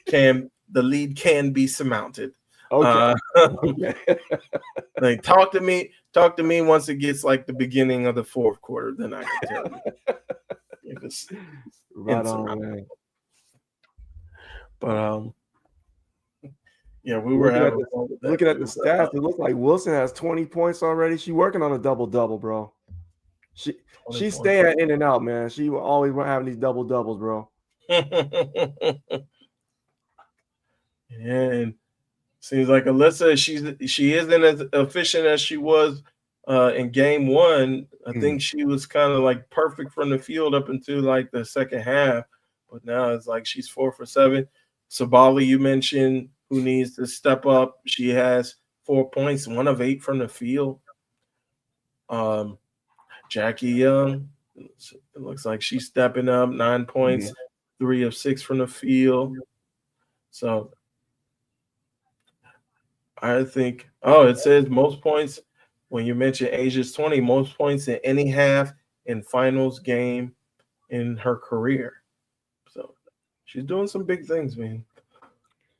can be surmounted. Okay. Like talk to me once it gets like the beginning of the 4th quarter, then I can tell you. If it's Right on, man. But yeah, we were having looking at the stats. It looks like Wilson has 20 points already. She's working on a double-double, bro. She's staying in and out, man. She will always having these double-doubles, bro. And seems like Alyssa, she isn't as efficient as she was in game 1. I think she was kind of like perfect from the field up until like the second half, but now it's like she's 4 for 7. Sabali, you mentioned, who needs to step up. She has 4 points, 1 of 8 from the field. Jackie Young, it looks like she's stepping up, 9 points, 3 of 6 from the field. So I think, it says most points when you mention Asia's 20, most points in any half in finals game in her career. So she's doing some big things, man.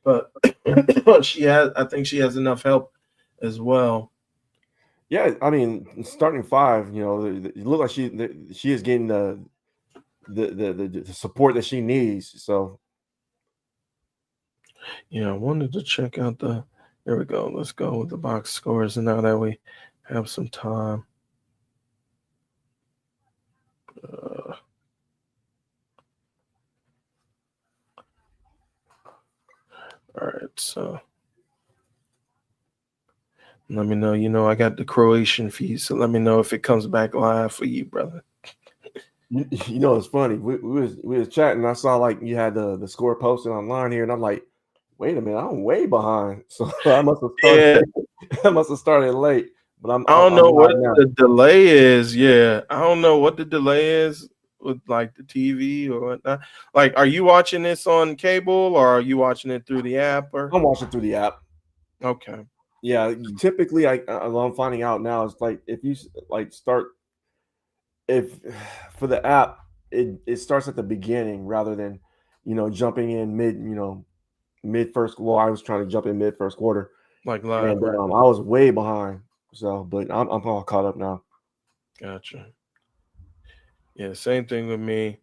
But I think she has enough help as well. Yeah, I mean, starting 5, it looks like she is getting the support that she needs. So yeah, I wanted to check out there we go. Let's go with the box scores, and now that we have some time. All right, so let me know. I got the Croatian feed, so let me know if it comes back live for you, brother. It's funny. We was chatting. I saw like you had the score posted online here, and I'm like, wait a minute, I'm way behind. So I must have started. I must have started late. But I don't know what the delay is. Yeah, I don't know what the delay is with like the TV or whatnot. Like, are you watching this on cable or are you watching it through the app? Or I'm watching through the app. Okay. Yeah, typically I'm finding out now. It's like if you like start for the app, it starts at the beginning rather than jumping in mid first. Well, I was trying to jump in mid first quarter, like live. And I was way behind. So, but I'm all caught up now. Gotcha. Yeah, same thing with me.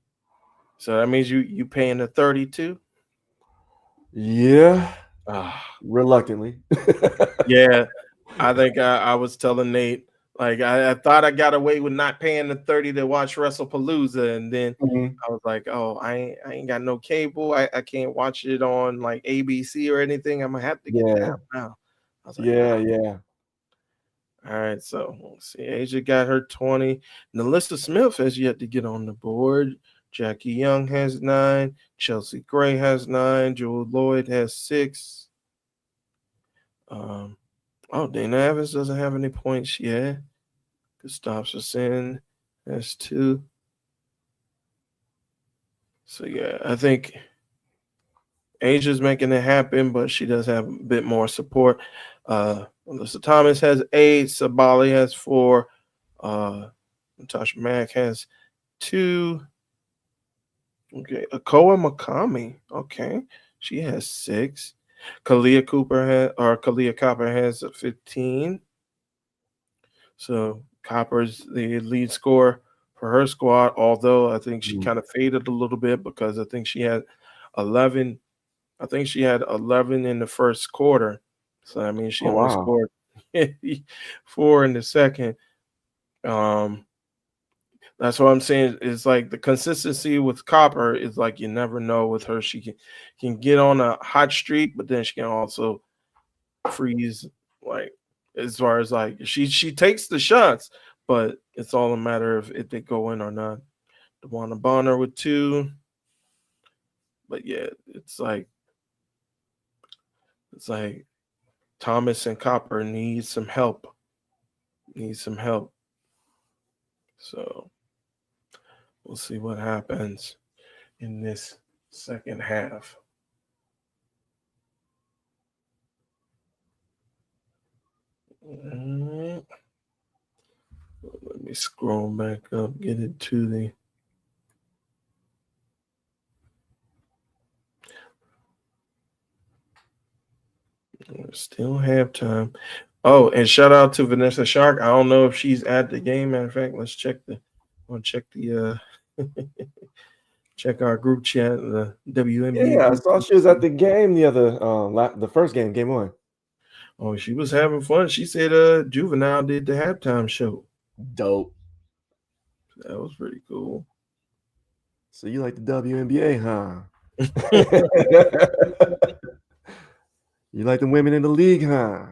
So that means you paying the 32? Yeah. Reluctantly. Yeah. I think I was telling Nate, like I thought I got away with not paying the 30 to watch WrestlePalooza, and then I was like, oh, I ain't got no cable. I can't watch it on like ABC or anything. I'm gonna have to get the app now. I was like, yeah. All right, so let's see. Asia got her 20. Nalissa Smith has yet to get on the board. Jackie Young has 9. Chelsea Gray has 9. Jewel Lloyd has 6. Dana Evans doesn't have any points yet. Gustafsson has 2. So yeah, I think Asia's making it happen, but she does have a bit more support. Melissa Thomas has 8. Sabali has 4. Natasha Mack has 2. Okay, Akoa Makami. Okay, she has 6. Kalia Copper has a 15. So Copper's the lead scorer for her squad. Although I think she Mhm. kind of faded a little bit because I think she had 11. I think she had 11 in the first quarter. So I mean, she Oh only wow. scored 4 in the second. Um, That's what I'm saying. It's like the consistency with Copper is like you never know with her. She can get on a hot streak, but then she can also freeze. Like as far as like she takes the shots, but it's all a matter of if they go in or not. DeWanna Bonner with 2, but yeah, it's like Thomas and Copper need some help. Need some help. So we'll see what happens in this second half. Mm, Let me scroll back up, get it to the. Still halftime. Oh, and shout out to Vanessa Shark. I don't know if she's at the game. Matter of fact, let's check the. Want to check the check our group chat, the WNBA Yeah, I group. saw she was at the game the first game 1. Oh, she was having fun. She said Juvenile did the halftime show. Dope. That was pretty cool. So you like the WNBA, huh? You like the women in the league, huh?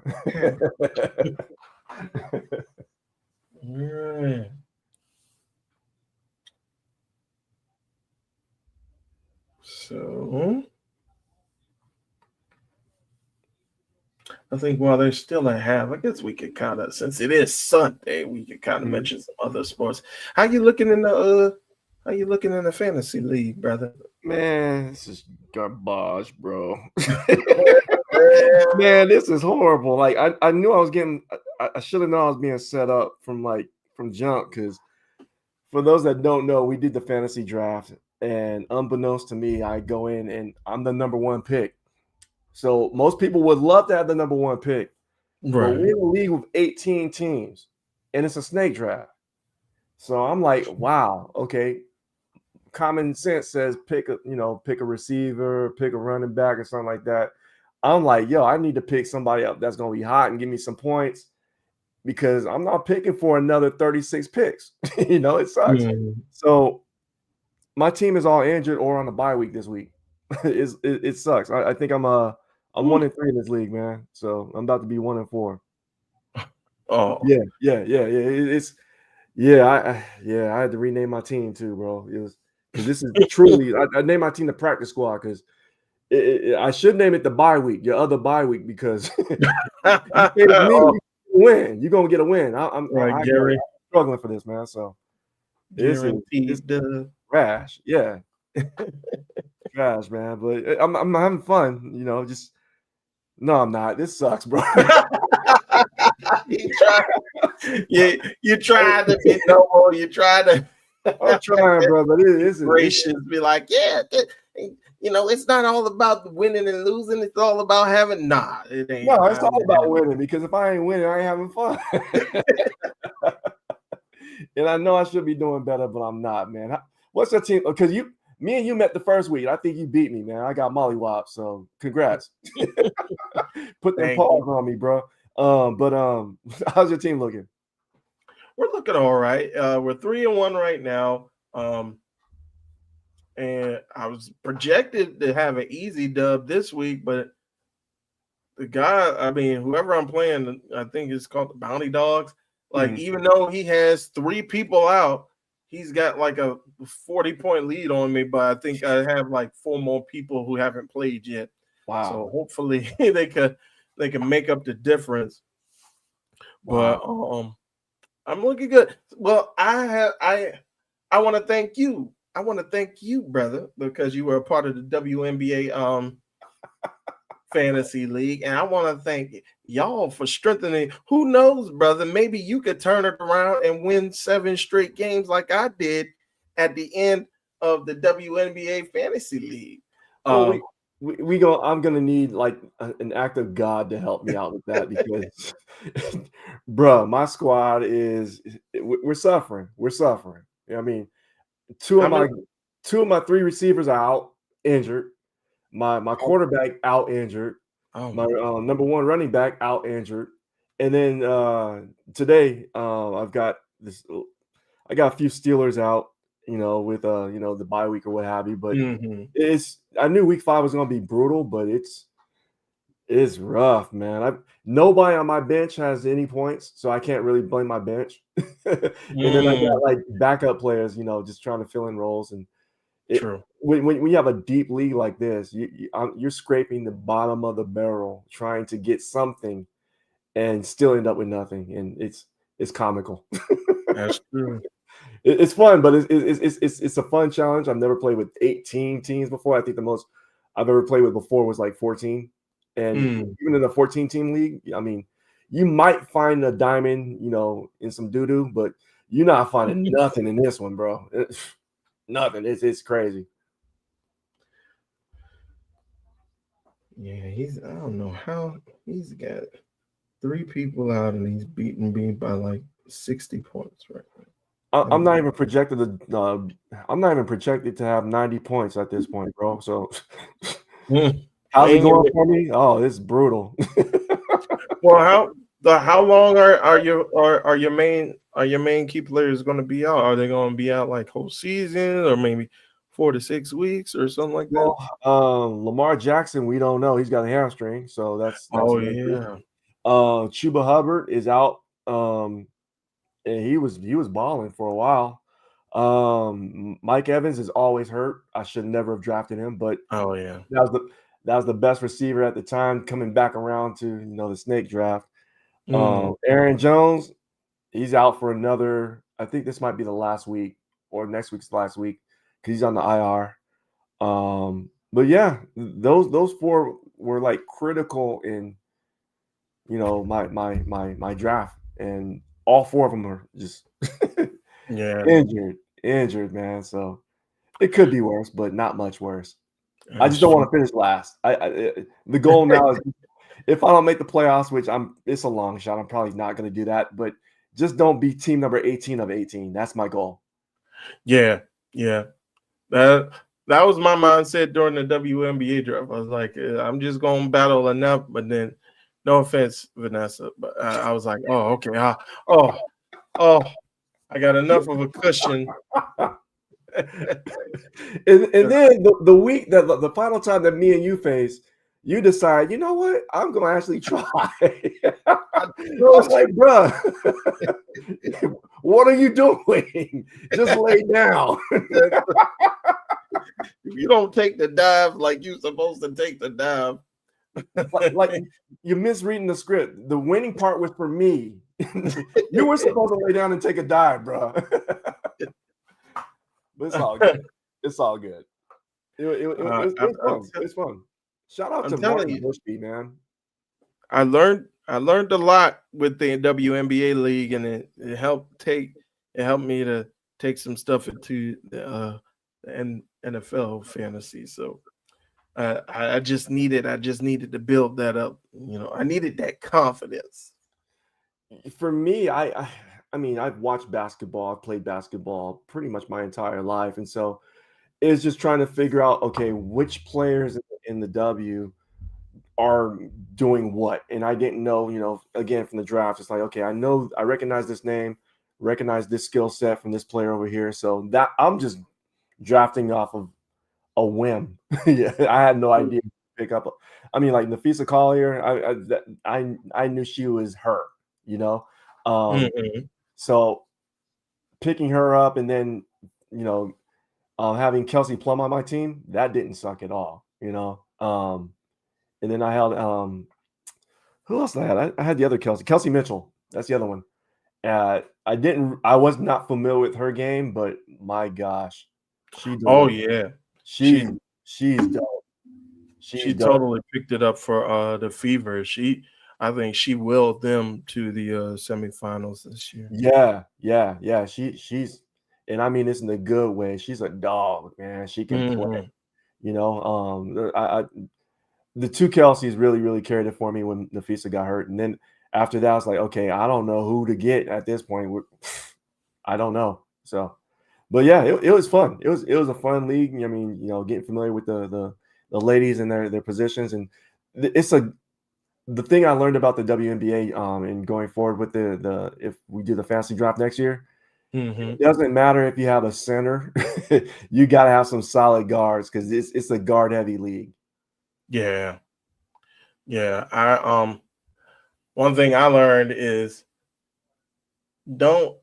Yeah. So I think while there's still a half, I guess we could kind of, since it is Sunday, we could kind of Mhm. mention some other sports. How you looking in the fantasy league, brother? Man, this is garbage, bro. Man, this is horrible. Like I knew I was getting I should have known I was being set up from jump because for those that don't know, we did the fantasy draft, and unbeknownst to me, I go in and I'm the number 1 pick. So most people would love to have the number 1 pick, but we're Right. in a league with 18 teams, and it's a snake draft. So I'm like, wow, okay. Common sense says pick a receiver, pick a running back, or something like that. I'm like, yo, I need to pick somebody up that's gonna be hot and give me some points because I'm not picking for another 36 picks. It sucks. Mm. So my team is all injured or on a bye week this week. It sucks. I think I'm 1-3 in this league, man. So I'm about to be 1-4. Oh, Yeah. It's yeah, I had to rename my team too, bro. It was because this is truly I named my team the practice squad because I should name it the bye week, your other bye week, because you faded me, oh, you win. You're gonna get a win. right, Gary, I'm struggling for this, man. So this guaranteed. trash. Yeah, trash, man. But I'm having fun, just no, I'm not. This sucks, bro. you try, you tried to be noble. You tried to I'm trying, bro, but it's gracious, be like, yeah, it's not all about winning and losing. It's all about having. Nah, it ain't. no, it's all about winning because if I ain't winning, I ain't having fun. And I know I should be doing better, but I'm not, man. What's your team? Because me and you met the first week. I think you beat me, man. I got mollywopped, so congrats. Put them Thank paws you. on me, bro. But how's your team looking? We're looking all right. We're 3-1 right now. And I was projected to have an easy dub this week, but the guy, I mean, whoever I'm playing, I think it's called the Bounty Dogs. Like, Mhm. even though he has 3 people out, he's got like a 40-point lead on me, but I think I have like 4 more people who haven't played yet. Wow. So hopefully they can make up the difference. But I'm looking good. Well, I want to thank you. I want to thank you, brother, because you were a part of the WNBA fantasy league, and I want to thank y'all for strengthening. Who knows, brother? Maybe you could turn it around and win 7 straight games like I did at the end of the WNBA fantasy league. Well, we go. I'm gonna need like an act of God to help me out with that because, bruh, my squad is we're suffering. We're suffering. You know what I mean, two of my 3 receivers are out injured. My quarterback out injured. My number 1 running back out injured. And then today I've got this. I got a few Steelers out. With the bye week or what have you. But I knew week 5 was going to be brutal, but it's rough, man. Nobody on my bench has any points, so I can't really blame my bench. And then I got like backup players, just trying to fill in roles. And True. When you have a deep league like this, you're scraping the bottom of the barrel trying to get something, and still end up with nothing, and it's comical. That's true. It's fun, but it's a fun challenge. I've never played with 18 teams before. I think the most I've ever played with before was like 14. And even in a 14-team league, I mean, you might find a diamond, in some doo-doo, but you're not finding nothing in this one, bro. Nothing. It's crazy. Yeah, I don't know how he's got 3 people out and he's beating me by like 60 points right now. I'm not even projected to have 90 points at this point, bro. So how's it going for me? Oh, it's brutal. Well, how long are your main key players going to be out? Are they going to be out like whole season or maybe 4 to 6 weeks or something like that? Well, Lamar Jackson, we don't know. He's got a hamstring, so that's yeah. Chuba Hubbard is out. And he was balling for a while. Mike Evans is always hurt. I should never have drafted him, but that was the best receiver at the time, coming back around to the snake draft. Aaron Jones, he's out for another. I think this might be the last week or next week's last week because he's on the IR. But yeah, those 4 were like critical in my draft, and all 4 of them are just injured, man. So it could be worse, but not much worse. I just don't want to finish last. The goal now is if I don't make the playoffs, which it's a long shot. I'm probably not going to do that, but just don't be team number 18 of 18. That's my goal. Yeah. That was my mindset during the WNBA draft. I was like, I'm just going to battle enough, but then. No offense, Vanessa, but I was like, oh, okay. I got enough of a cushion. and then the week that the final time that me and you face, you decide, you know what? I'm going to actually try. I was like, bro, what are you doing? Just lay down. If you don't take the dive like you're supposed to take the dive, like you're misreading the script. The winning part was for me. You were supposed to lay down and take a dive, bro. But it's all good. It's all good. It's fun. It's fun. Shout out to Martin Bushby, man. I learned a lot with the WNBA league, and it helped me to take some stuff into the NFL fantasy. So I just needed to build that up. I needed that confidence. For me, I mean, I've watched basketball. I've played basketball pretty much my entire life, and so it's just trying to figure out, okay, which players in the W are doing what. And I didn't know, again, from the draft, it's like, okay, I recognize this name, recognize this skill set from this player over here. So that I'm just drafting off of a whim. Yeah, I had no idea to pick up. I mean, like Nafisa Collier, I knew she was her, So picking her up and then, having Kelsey Plum on my team, that didn't suck at all, and then I held who else did I had? I had the other Kelsey Mitchell. That's the other one. I was not familiar with her game, but my gosh, she's dope. She's She's She does. totally picked it up for the Fever. I think she willed them to the semifinals this year. Yeah. She's, and I mean this in a good way. She's a dog, man. She can play. You know, the two Kelseys really carried it for me when Nafisa got hurt, and then after that, I was like, okay, I don't know who to get at this point. I don't know. So, but yeah, it was fun. It was a fun league. I mean, you know, getting familiar with the ladies and their positions, and it's the thing I learned about the WNBA and going forward with the if we do the fantasy draft next year. It doesn't matter if you have a center, you got to have some solid guards because it's a guard heavy league. Yeah. One thing I learned is don't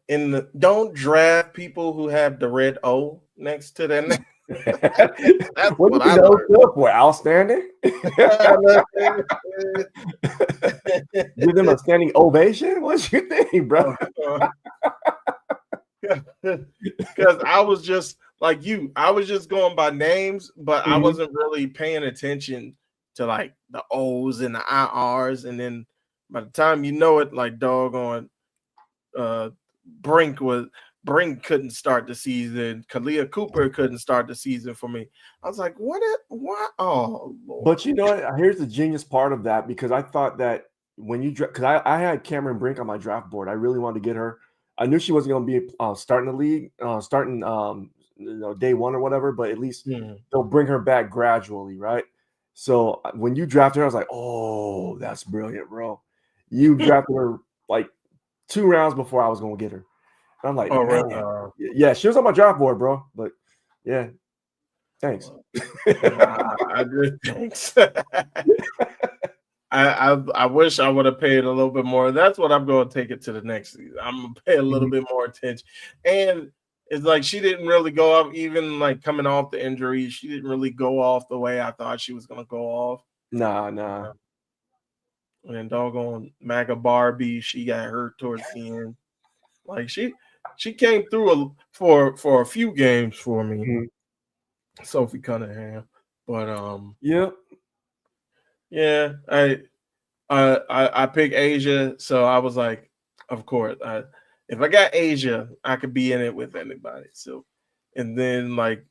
draft people who have the red O next to their name. That's what what do I you know learned. for? Outstanding. Give them a standing ovation. What you think, bro? Because I was just like you. I was just going by names, but I wasn't really paying attention to like the O's and the IRs. And then by the time you know it, like doggone Brink couldn't start the season. Kalia Cooper couldn't start the season for me. I was like, what? Oh, Lord. But you know what? Here's the genius part of that, because I thought that when you because I had Cameron Brink on my draft board. I really wanted to get her. I knew she wasn't going to be starting the league, starting day one or whatever, but at least they'll bring her back gradually, right? So when you drafted her, I was like, oh, that's brilliant, bro. You drafted her like 2 rounds before I was going to get her. And I'm like, Oh, man, right. yeah, she was on my draft board, bro. But yeah, thanks. I did thanks. I wish I would have paid a little bit more. That's what I'm going to take it to the next season. I'm going to pay a little bit more attention. And it's like she didn't really go off, even like coming off the injury. She didn't really go off the way I thought she was going to go off. Nah. And doggone MAGA Barbie, she got hurt towards the end. Like she came through for a few games for me. Sophie Cunningham. But Yep. yeah, I picked Asia, so I was like, of course, if I got Asia, I could be in it with anybody. So, and then like,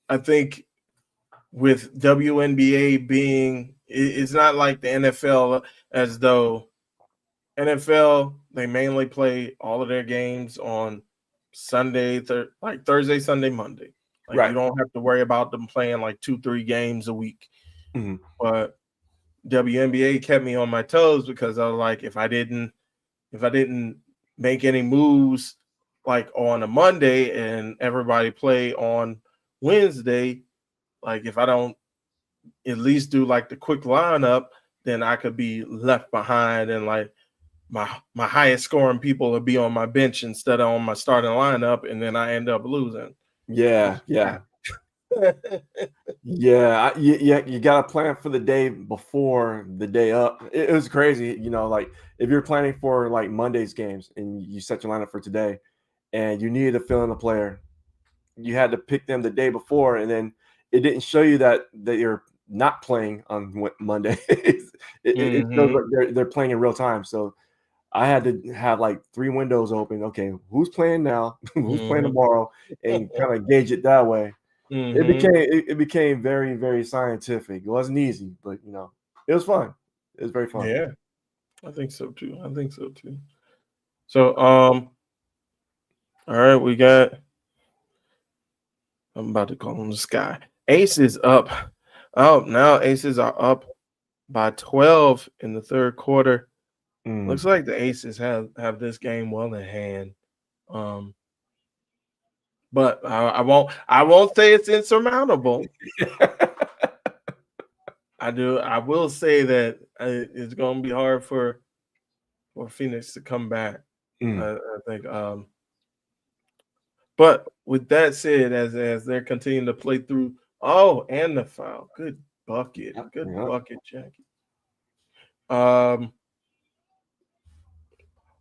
I think with WNBA being, it's not like the NFL, as though NFL they mainly play all of their games on Sunday, like Thursday, Sunday, Monday. Like Right. you don't have to worry about them playing like 2-3 games a week. But WNBA kept me on my toes because I was like, if I didn't make any moves like on a Monday and everybody play on Wednesday, like if I don't at least do like the quick lineup, then I could be left behind, and like my highest scoring people would be on my bench instead of on my starting lineup, and then I end up losing. Yeah. Yeah, you got to plan for the day before the day up. It was crazy, you know, like if you're planning for like Monday's games and you set your lineup for today and you needed to fill in a player, you had to pick them the day before, and then it didn't show you that you're not playing on Monday. It shows like they're playing in real time. So I had to have like 3 windows open. Okay, who's playing now? Who's playing tomorrow? And kind of gauge it that way. It became very, very scientific. It wasn't easy, but you know, it was fun. It was very fun. Yeah, I think so too. So all right, we got, I'm about to call him the sky. Ace is up. Oh, now Aces are up by 12 in the third quarter. Looks like the Aces have this game well in hand. But I won't say it's insurmountable. I will say that it's going to be hard for Phoenix to come back. I think. But with that said, as they're continuing to play through, and the foul, good bucket, Jackie.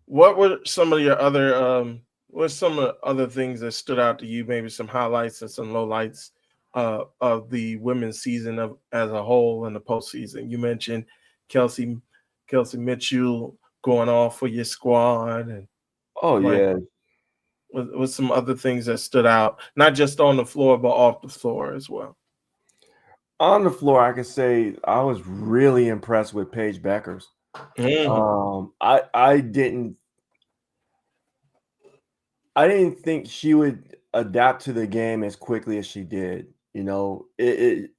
What were some of your other what's some of the other things that stood out to you? Maybe some highlights and some lowlights of the women's season as a whole in the postseason. You mentioned Kelsey Mitchell going off for your squad, and Oh like yeah. with some other things that stood out, not just on the floor but off the floor as well. On the floor, I can say I was really impressed with Paige Beckers. I didn't think she would adapt to the game as quickly as she did. You know,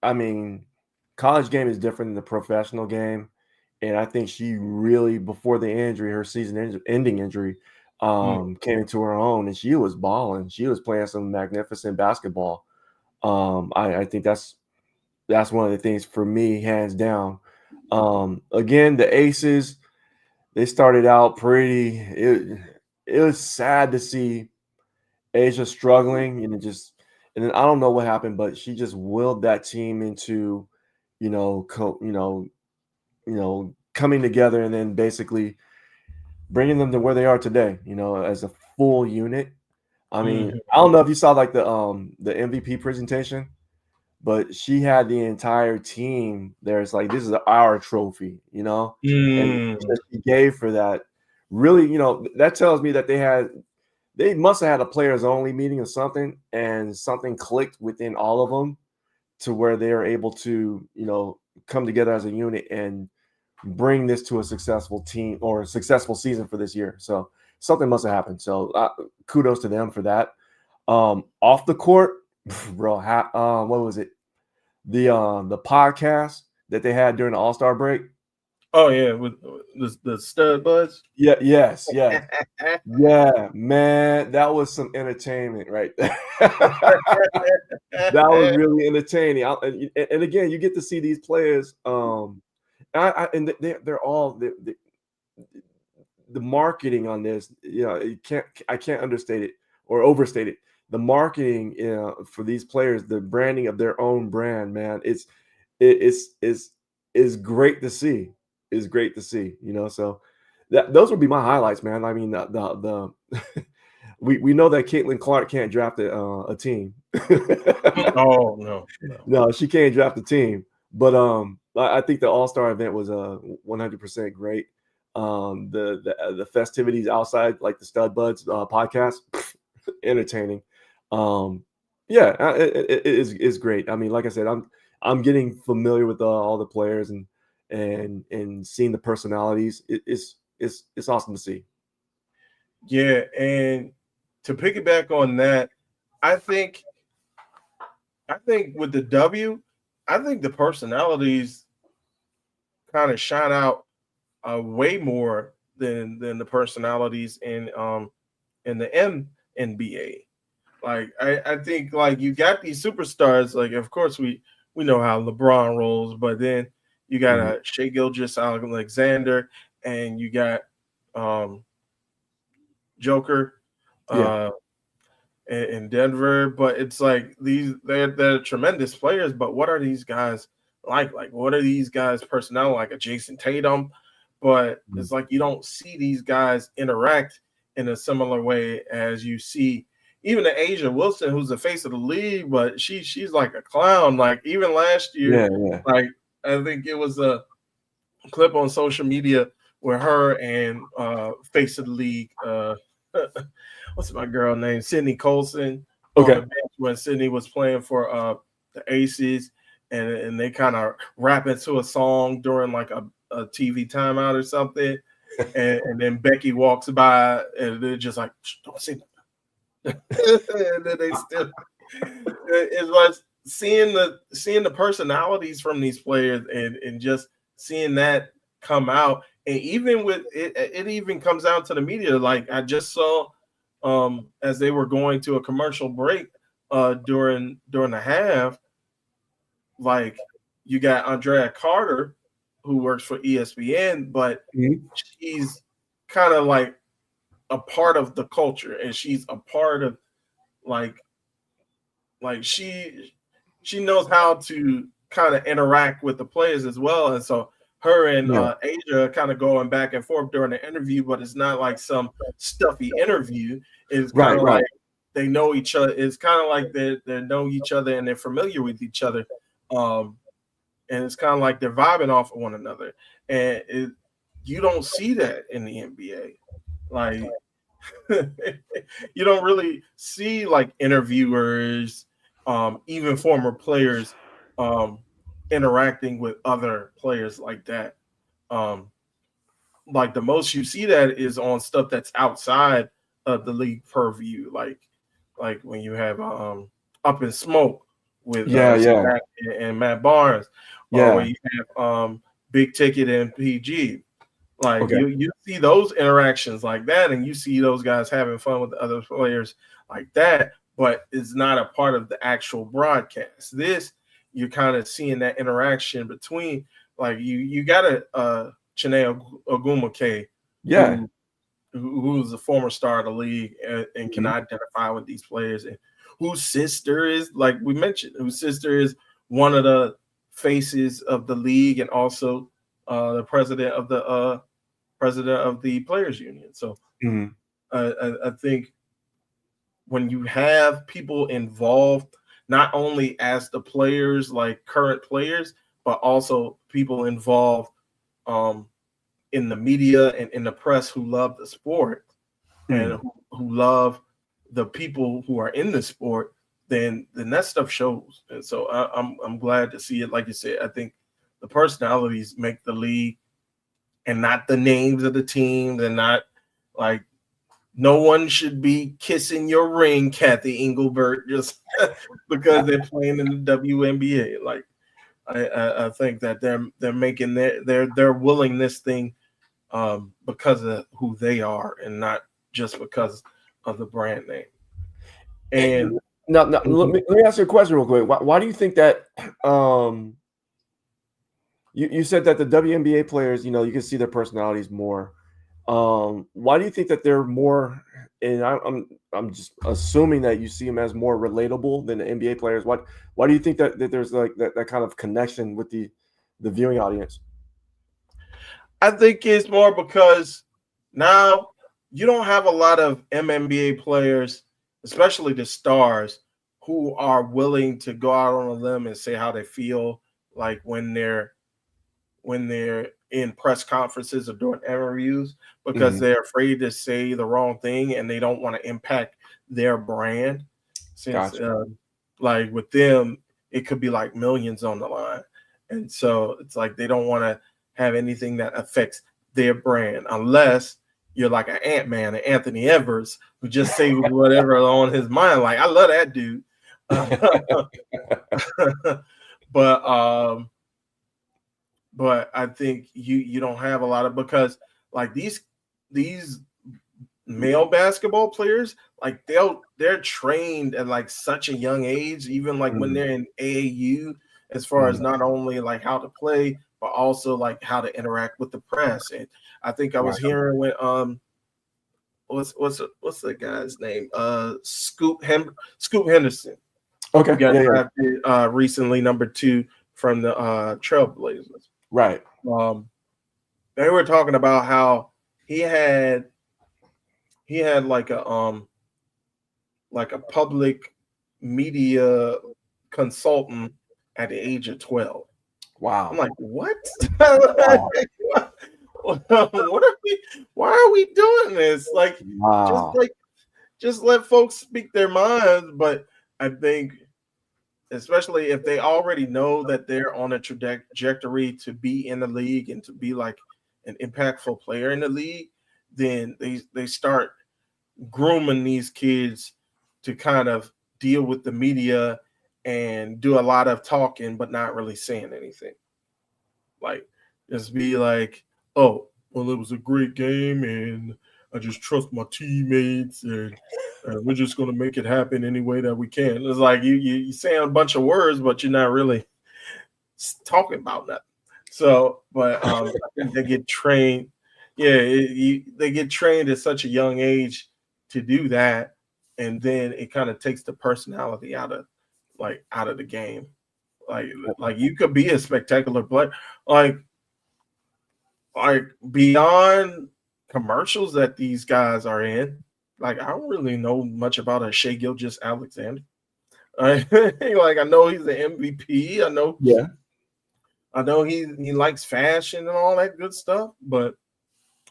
I mean, college game is different than the professional game, and I think she really, before the injury, her season-ending injury, came into her own, and she was balling. She was playing some magnificent basketball. I think that's one of the things for me, hands down. Again, the Aces, they started out pretty. It was sad to see Asia struggling, and then I don't know what happened, but she just willed that team into, coming together and then basically bringing them to where they are today. As a full unit. I mean, I don't know if you saw like the MVP presentation, but she had the entire team there. It's like, this is our trophy, and that she gave for that. Really, that tells me that they must have had a players only meeting or something, and something clicked within all of them to where they are able to, come together as a unit and bring this to a successful team or a successful season for this year. So something must have happened. So kudos to them for that. Off the court, bro, what was it? The podcast that they had during the All-Star break. Oh yeah, with the stud buds. Yeah, yes. Yeah, man, that was some entertainment right there. That was really entertaining. And again, you get to see these players. And they're all the marketing on this. I can't understate it or overstate it. The marketing, for these players, the branding of their own brand, man, it's great to see. It's great to see. So those would be my highlights, man. I mean, the we know that Caitlin Clark can't draft a team. Oh No, she can't draft a team. But I think the All-Star event was 100% great. The festivities outside, like the Stud Buds podcast, entertaining. Yeah, it is great. I mean, like I said, I'm getting familiar with all the players and seeing the personalities. It's awesome to see. Yeah, and to piggyback on that, I think with the W, I think the personalities kind of shine out way more than the personalities in the NBA. Like I think like you got these superstars. Like of course we know how LeBron rolls, but then you got Shai Gilgeous-Alexander, and you got Joker in Denver. But it's like they're tremendous players. But what are these guys like? Like what are these guys' personnel like? A Jason Tatum, but it's like you don't see these guys interact in a similar way as you see even the Asia Wilson, who's the face of the league, but she's like a clown. Like even last year, like I think it was a clip on social media where her and face of the league, what's my girl name, Sydney Colson, on the bench when Sydney was playing for the Aces, and they kind of rap into a song during like a TV timeout or something, and then Becky walks by and they're just like, don't say nothing. And then they still, it's like seeing the personalities from these players and just seeing that come out. And even with it even comes down to the media. Like I just saw as they were going to a commercial break during the half, like you got Andrea Carter, who works for ESPN, but she's kind of like a part of the culture, and she's a part of like she knows how to kind of interact with the players as well. And so her and Asia kind of going back and forth during the interview, but it's not like some stuffy interview. It's kind of like they know each other. It's kind of like they know each other and they're familiar with each other. And it's kind of like they're vibing off of one another. And you don't see that in the NBA. Like, you don't really see like interviewers, even former players, interacting with other players like that. Like the most you see that is on stuff that's outside of the league purview, like when you have Up in Smoke with Yeah, yeah, Zach and Matt Barnes, or when yeah. you have Big Ticket and PG. Like Okay. you see those interactions like that, and you see those guys having fun with the other players like that, but it's not a part of the actual broadcast. This, you're kind of seeing that interaction between, like, you got a Chiney Ogumake Yeah. who's a former star of the league and can Mhm. identify with these players, and whose sister is, like we mentioned, whose sister is one of the faces of the league and also the president of the players union. So Mhm. I think when you have people involved, not only as the players, like current players, but also people involved in the media and in the press who love the sport and Mhm. who love the people who are in the sport, then that stuff shows. And so I'm glad to see it. Like you said, I think the personalities make the league, and not the names of the teams, and not like, no one should be kissing your ring, Kathy Engelbert, just because they're playing in the WNBA. Like I think that they're making they're willing this thing because of who they are, and not just because of the brand name. And Now, let me ask you a question real quick. Why do you think that? You said that the WNBA players, you can see their personalities more. Why do you think that they're more? And I'm just assuming that you see them as more relatable than the NBA players. Why do you think that there's like that kind of connection with the viewing audience? I think it's more because now you don't have a lot of MNBA players, especially the stars, who are willing to go out on a limb and say how they feel, like when they're in press conferences or doing interviews, because Mhm. they're afraid to say the wrong thing and they don't want to impact their brand. Since Gotcha. like with them, it could be like millions on the line, and so it's like they don't want to have anything that affects their brand, unless you're like an Ant-Man and Anthony Edwards, who just say whatever on his mind. Like, I love that dude. but but I think you don't have a lot of, because like these male basketball players, like they're trained at like such a young age, even like when Mhm. they're in AAU, as far as Mhm. not only like how to play, but also like how to interact with the press. And I think I was Right. hearing when what's the guy's name? Scoop Henderson, who Okay. got Yeah. Yeah. drafted recently, #2 from the Trailblazers. Right. Um, they were talking about how he had like a public media consultant at the age of 12. I'm Wow. like, what? Wow. What are we? Why are we doing this? Just Wow. like just let folks speak their minds. But I think, especially if they already know that they're on a trajectory to be in the league and to be like an impactful player in the league, then they start grooming these kids to kind of deal with the media and do a lot of talking but not really saying anything. Like, just be like, oh, well, it was a great game and I just trust my teammates, and we're just going to make it happen any way that we can. It's like you saying a bunch of words, but you're not really talking about nothing. So, but I think they get trained. Yeah, they get trained at such a young age to do that, and then it kind of takes the personality out of the game. Like you could be a spectacular player, like beyond commercials that these guys are in. like I don't really know much about a Shea Gilgeous-Alexander. Like I know he's the MVP. Yeah. I know he likes fashion and all that good stuff, but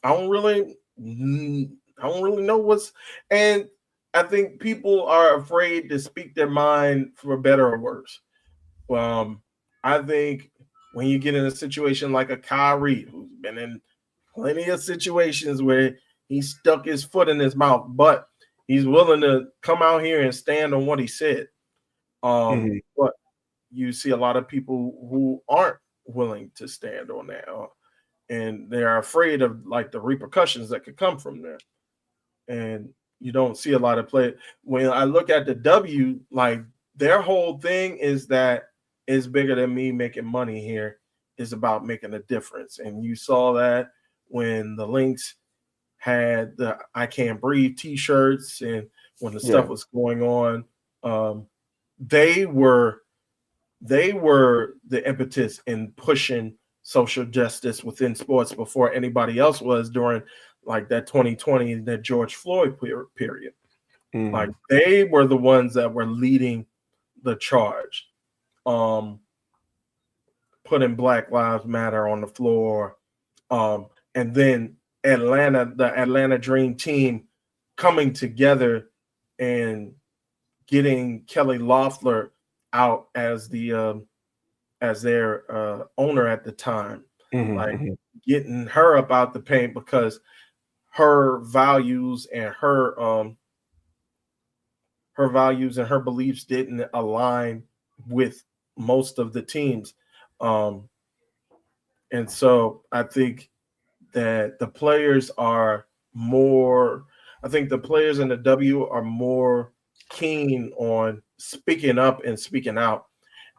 I don't really know what's, and I think people are afraid to speak their mind for better or worse. I think when you get in a situation like a Kyrie, who's been in plenty of situations where he stuck his foot in his mouth, but he's willing to come out here and stand on what he said. But you see a lot of people who aren't willing to stand on that, and they're afraid of like the repercussions that could come from that. And you don't see a lot of play. When I look at the W, like their whole thing is that it's bigger than me making money here. It's about making a difference. And you saw that when the Lynx had the I Can't Breathe t-shirts, and when the stuff was going on, they were the impetus in pushing social justice within sports before anybody else was during like that 2020, that George Floyd period. Like they were the ones that were leading the charge, putting Black Lives Matter on the floor, and then the Atlanta Dream Team coming together and getting Kelly Loeffler out as the as their owner at the time, getting her up out the paint because her values and her beliefs didn't align with most of the teams. And so I think that the players are more, I think the players in the W are more keen on speaking up and speaking out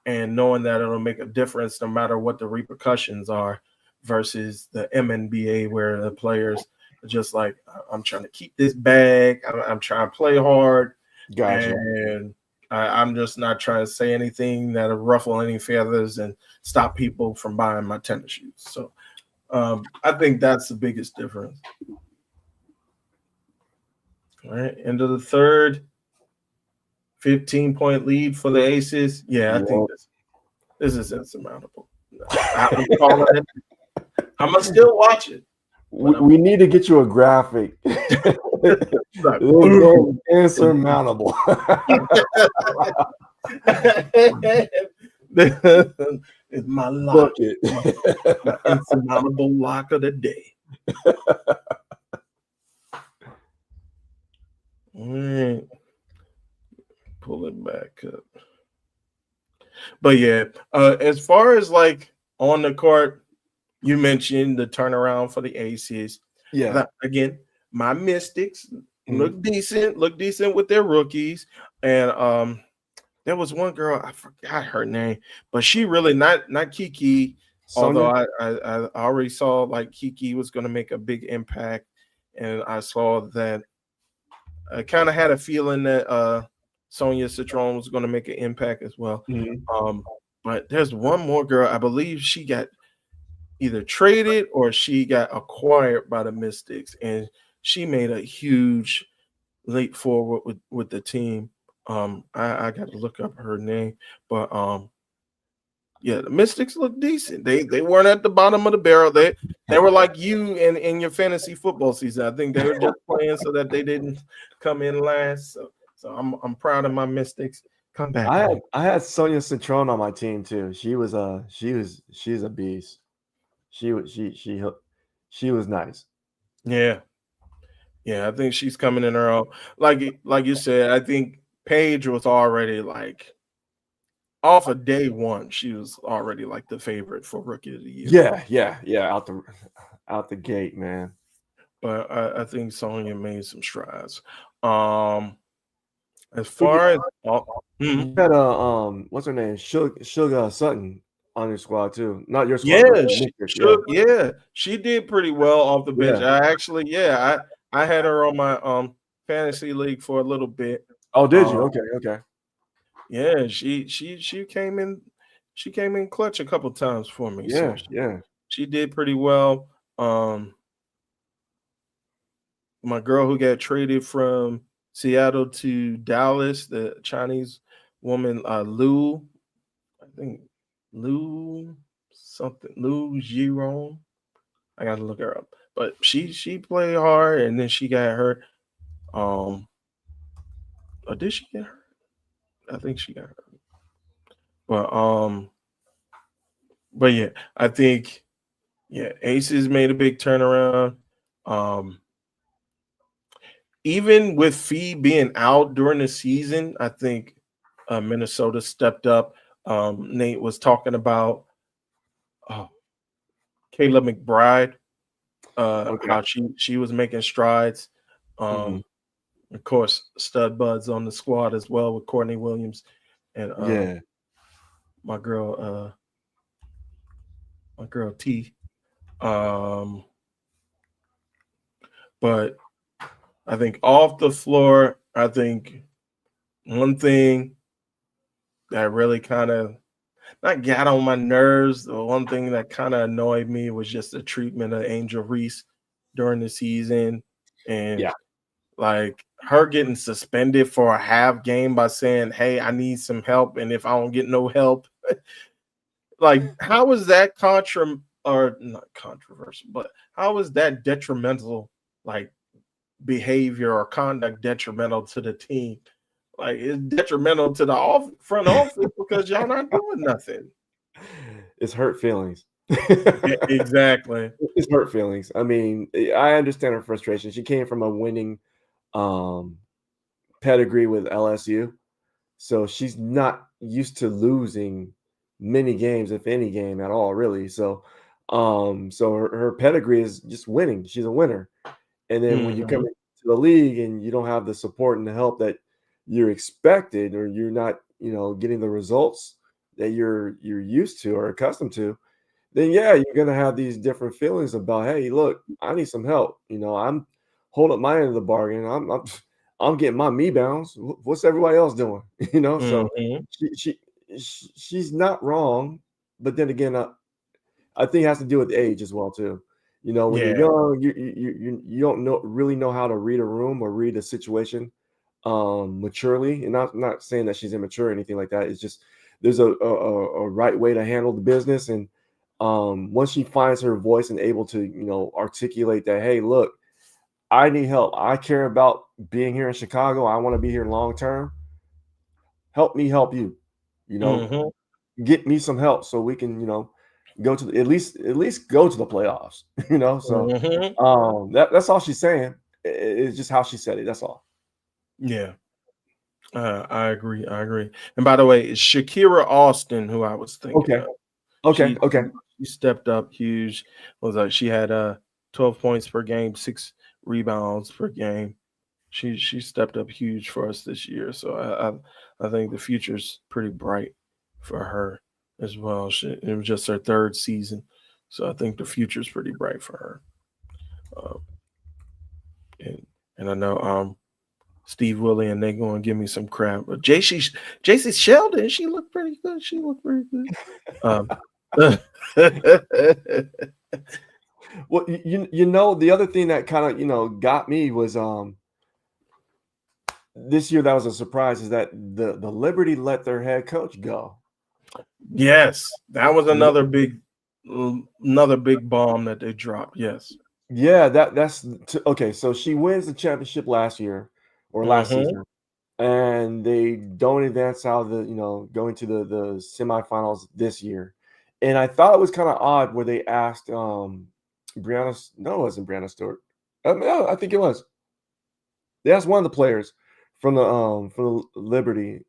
and knowing that it'll make a difference no matter what the repercussions are, versus the MNBA where the players are just like, I'm trying to keep this bag. I'm trying to play hard. Gotcha. And I'm just not trying to say anything that'll ruffle any feathers and stop people from buying my tennis shoes. So I think that's the biggest difference. All right, end of the third, 15-point lead for the Aces. Yeah, I think this is insurmountable. I'm calling it. I'm gonna still watch it. We need to get you a graphic. Insurmountable. It's my lock. My insurmountable lock of the day. All right. Pull it back up. But yeah, as far as like on the court, you mentioned the turnaround for the Aces. Yeah. Again, my Mystics look decent with their rookies. And there was one girl, I forgot her name, but she really not Kiki. Sonia? Although I already saw like Kiki was going to make a big impact, and I saw that I kind of had a feeling that Sonia Citron was going to make an impact as well. But there's one more girl, I believe she got either traded or she got acquired by the Mystics, and she made a huge leap forward with the team. I got to look up her name, but yeah, the Mystics look decent. They weren't at the bottom of the barrel. They were like you in your fantasy football season. I think they were just playing so that they didn't come in last. So I'm proud of my Mystics. Come back. I had Sonia Citron on my team too. She's a beast. She was nice. Yeah, I think she's coming in her own. Like you said, I think Paige was already like off of day one. She was already like the favorite for Rookie of the Year. Yeah. Out the gate, man. But I think Sonya made some strides. As far as you had what's her name? Sugar Sutton on your squad too. Not your squad. She did pretty well off the bench. I had her on my fantasy league for a little bit. Oh, did you? Okay. Yeah, she came in. She came in clutch a couple times for me. Yeah, so she did pretty well. my girl who got traded from Seattle to Dallas, the Chinese woman, Lu, I think Lu something, Lu Jiron. I gotta look her up. But she played hard and then she got hurt. Or did she get hurt? I think she got hurt. But but yeah, I think Aces made a big turnaround. Um, Even with Fee being out during the season, I think Minnesota stepped up. Nate was talking about oh, Kayla McBride, Okay. how she was making strides. Mhm. Of course, stud buds on the squad as well with Courtney Williams and Yeah. my girl T. Um, but I think off the floor, I think one thing that really kind of not got on my nerves. The one thing that kind of annoyed me was just the treatment of Angel Reese during the season, and Yeah. like her getting suspended for a half game by saying, "Hey, I need some help," and if I don't get no help, like how is that or not controversial, but how is that detrimental, like behavior or conduct detrimental to the team? Like it's detrimental to the front office because y'all not doing nothing. It's hurt feelings. Exactly. It's hurt feelings. I mean, I understand her frustration. She came from a winning um, pedigree with LSU, so she's not used to losing many games, if any game at all, really. So, so her pedigree is just winning. She's a winner. And then when you come Mhm. into the league and you don't have the support and the help that you're expected, or you're not, getting the results that you're used to or accustomed to, then yeah, you're gonna have these different feelings about, hey, look, I need some help. I'm holding my end of the bargain. I'm getting my me bounds. What's everybody else doing? So Mhm. she's not wrong, but then again, I think it has to do with age as well too. When you're Yeah. young, you don't really know how to read a room or read a situation maturely. And not saying that she's immature or anything like that. It's just there's a right way to handle the business. And once she finds her voice and able to articulate that, hey, look, I need help. I care about being here in Chicago. I want to be here long term. Help me help you. You know, Mhm. get me some help so we can go to at least go to the playoffs. So Mhm. that's all she's saying. It's just how she said it. That's all. Yeah. I agree. I agree. And by the way, it's Shakira Austin who I was thinking Okay. of. Okay. She Okay. she stepped up huge. Was like she had 12 points per game, 6 rebounds per game. She stepped up huge for us this year. So I think the future's pretty bright for her as well. It was just her third season, so I think the future's pretty bright for her. Um, and I know Steve Willie and they going to give me some crap, but JC Sheldon, she looked pretty good. She looked pretty good. Um, Well, the other thing that kind of got me was this year, that was a surprise, is that the Liberty let their head coach go. yes, that was Yeah. another big bomb that they dropped. Yes. Yeah, that's okay. So she wins the championship last year or last Mm-hmm. season, and they don't advance out of going to the semifinals this year. And I thought it was kind of odd where they asked no, it wasn't Brianna Stewart. No, I think it was. They asked one of the players from the Liberty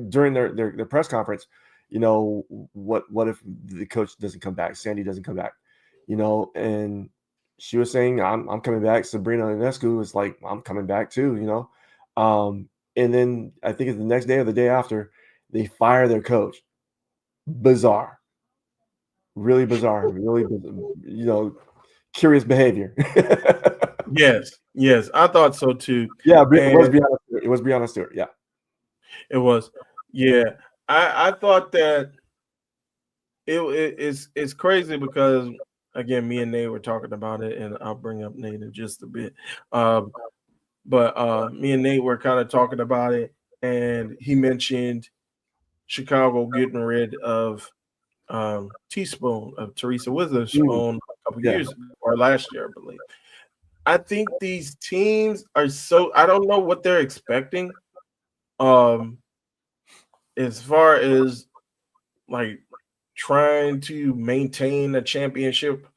during their press conference, what if the coach doesn't come back, Sandy doesn't come back, and she was saying, I'm coming back. Sabrina Ionescu was like, I'm coming back too, and then I think it's the next day or the day after, they fire their coach. Bizarre, really bizarre, really, curious behavior. Yes, yes, I thought so too, Yeah, it was and Brianna Stewart. It was Brianna Stewart. Yeah. it was, yeah. I thought that it's crazy because again, me and Nate were talking about it, and I'll bring up Nate in just a bit. But me and Nate were kind of talking about it, and he mentioned Chicago getting rid of Teaspoon, of Teresa Witherspoon a couple years ago, or last year, I believe. I think these teams are so, I don't know what they're expecting. As far as like trying to maintain a championship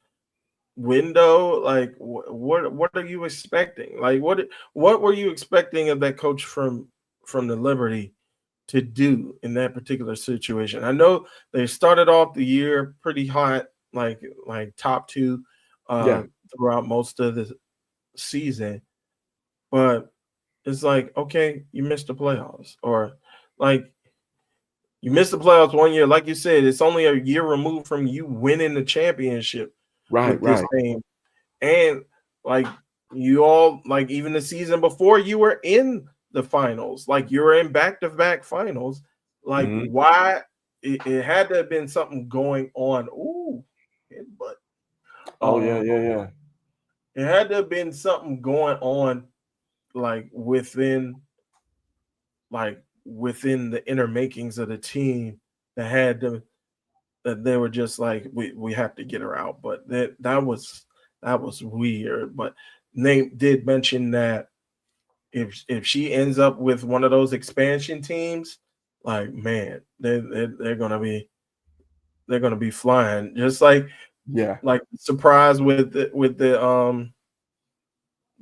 window, like what are you expecting? Like what were you expecting of that coach from the Liberty to do in that particular situation? I know they started off the year pretty hot, like top two throughout most of the season, but it's like, okay, you missed the playoffs, or like you missed the playoffs 1 year. Like you said, it's only a year removed from you winning the championship with this team. And like you all, like even the season before, you were in the finals, like you were in back-to-back finals. Like why it had to have been something going on. Ooh, but yeah. It had to have been something going on, like within the inner makings of the team that they were just like, we have to get her out. But that was weird. But Nate did mention that if she ends up with one of those expansion teams, like man, they're gonna be flying. Just like surprised with the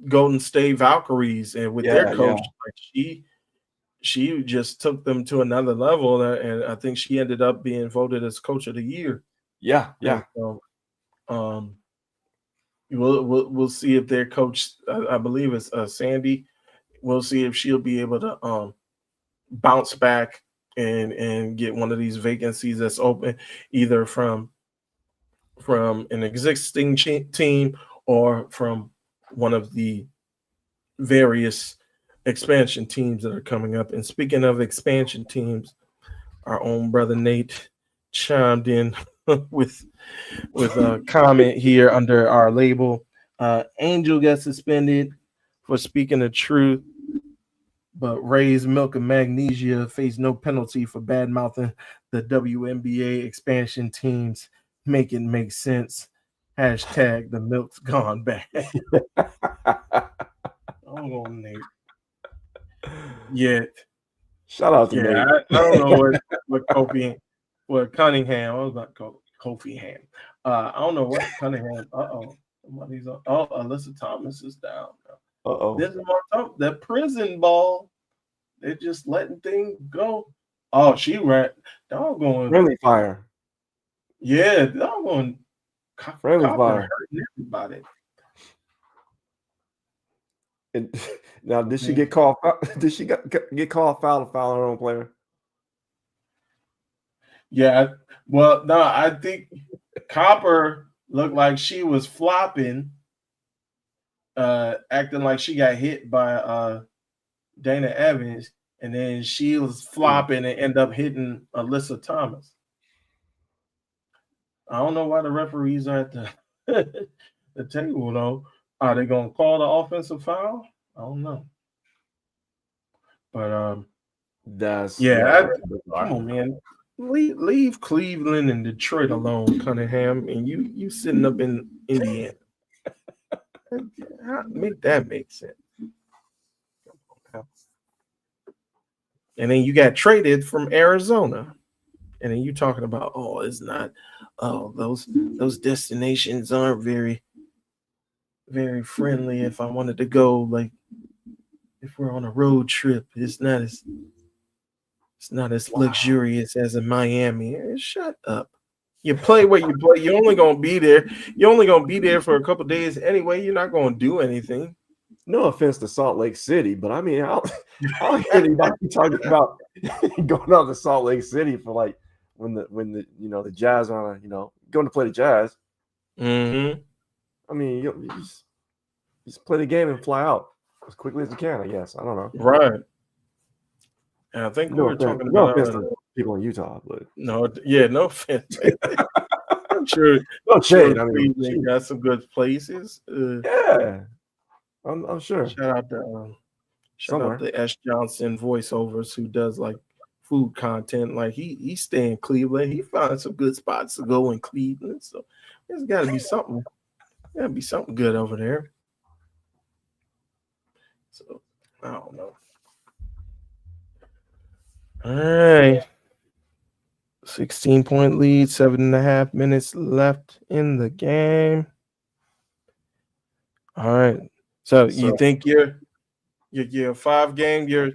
Golden State Valkyries and with their coach. Like she just took them to another level, and I think she ended up being voted as coach of the year. Yeah. And so, we'll see if their coach, I believe it's Sandy. We'll see if she'll be able to bounce back and get one of these vacancies that's open, either from an existing team or from one of the various expansion teams that are coming up. And speaking of expansion teams, our own brother Nate chimed in with a comment here under our label. Angel got suspended for speaking the truth, but Ray's Milk and Magnesia face no penalty for bad mouthing the WNBA expansion teams. Make it make sense. Hashtag the milk's gone bad. Hold on, Nate. Yeah. Shout out to Nate. I don't know what Cunningham. I was about to call Kofi Ham. I don't know what Cunningham. Somebody's on. Oh, Alyssa Thomas is down. This is more tough. That prison ball. They're just letting things go. Oh, she ran. Doggone. Friendly fire. Yeah, doggone. Friendly fire. Hurting everybody. And now, did she get called? Did she get called foul to foul her own player? Yeah. Well, no, I think Copper looked like she was flopping, acting like she got hit by Dana Evans, and then she was flopping and ended up hitting Alyssa Thomas. I don't know why the referees are at the table, though. Are they going to call the offensive foul? I don't know. But come on, man. Leave Cleveland and Detroit alone, Cunningham, and you sitting up in Indiana. Make that make sense. And then you got traded from Arizona, and then you talking about, it's not, those destinations aren't very, very friendly. If I wanted to go, like, if we're on a road trip, it's not as luxurious as in Miami. Shut up. You play where you play. You're only gonna be there. You're only gonna be there for a couple days anyway. You're not gonna do anything. No offense to Salt Lake City, but I mean, I don't hear anybody talking about going out to Salt Lake City for like when the Jazz are going to play the Jazz. Mm-hmm. I mean, you just play the game and fly out as quickly as you can. I guess I don't know. Right. And I think we were talking about offense to people in Utah, but no offense. sure, No sure shade. I mean, Cleveland got some good places. yeah, I'm sure Shout out to shout out somewhere. to S. Johnson voiceovers who does like food content. Like he stay in Cleveland. He finds some good spots to go in Cleveland. So there's gotta be something. Gotta be something good over there. So I don't know. All right. 16-point lead, 7.5 minutes left in the game. All right. So you So think your 5 game, your